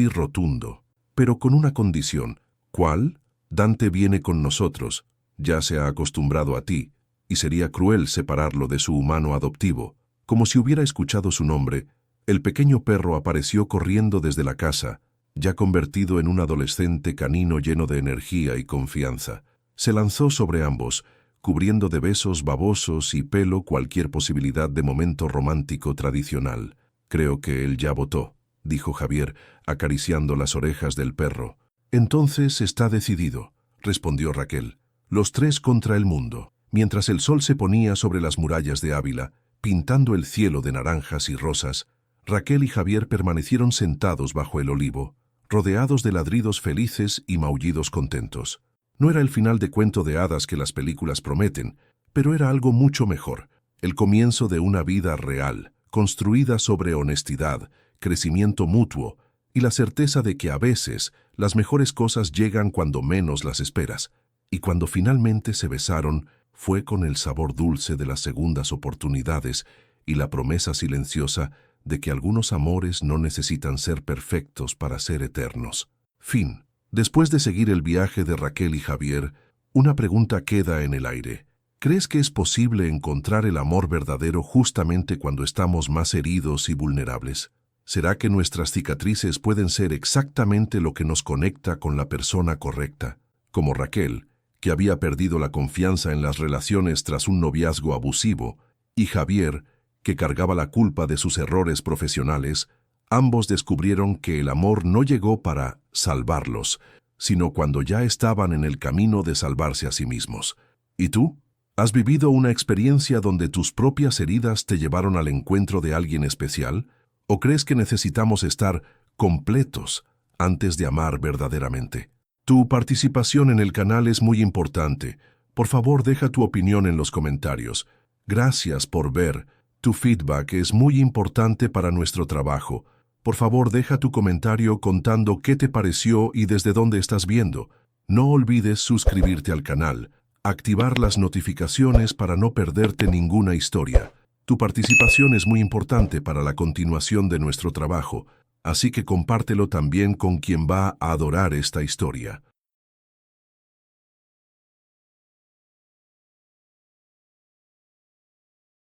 rotundo, pero con una condición». «¿Cuál?». «Dante viene con nosotros, ya se ha acostumbrado a ti, y sería cruel separarlo de su humano adoptivo». Como si hubiera escuchado su nombre, el pequeño perro apareció corriendo desde la casa, ya convertido en un adolescente canino lleno de energía y confianza. Se lanzó sobre ambos, cubriendo de besos babosos y pelo cualquier posibilidad de momento romántico tradicional. «Creo que él ya votó», dijo Javier, acariciando las orejas del perro. «Entonces está decidido», respondió Raquel. «Los 3 contra el mundo». Mientras el sol se ponía sobre las murallas de Ávila, pintando el cielo de naranjas y rosas, Raquel y Javier permanecieron sentados bajo el olivo, rodeados de ladridos felices y maullidos contentos. No era el final de cuento de hadas que las películas prometen, pero era algo mucho mejor, el comienzo de una vida real, construida sobre honestidad, crecimiento mutuo y la certeza de que a veces las mejores cosas llegan cuando menos las esperas. y cuando finalmente se besaron, fue con el sabor dulce de las segundas oportunidades y la promesa silenciosa de que algunos amores no necesitan ser perfectos para ser eternos. Fin. Después de seguir el viaje de Raquel y Javier, una pregunta queda en el aire. ¿Crees que es posible encontrar el amor verdadero justamente cuando estamos más heridos y vulnerables? ¿Será que nuestras cicatrices pueden ser exactamente lo que nos conecta con la persona correcta? Como Raquel, que había perdido la confianza en las relaciones tras un noviazgo abusivo, y Javier, que cargaba la culpa de sus errores profesionales, ambos descubrieron que el amor no llegó para salvarlos, sino cuando ya estaban en el camino de salvarse a sí mismos. ¿Y tú? ¿Has vivido una experiencia donde tus propias heridas te llevaron al encuentro de alguien especial? ¿O crees que necesitamos estar completos antes de amar verdaderamente? Tu participación en el canal es muy importante. Por favor, deja tu opinión en los comentarios. Gracias por ver. Tu feedback es muy importante para nuestro trabajo. Por favor, deja tu comentario contando qué te pareció y desde dónde estás viendo. No olvides suscribirte al canal, activar las notificaciones para no perderte ninguna historia. Tu participación es muy importante para la continuación de nuestro trabajo, así que compártelo también con quien va a adorar esta historia.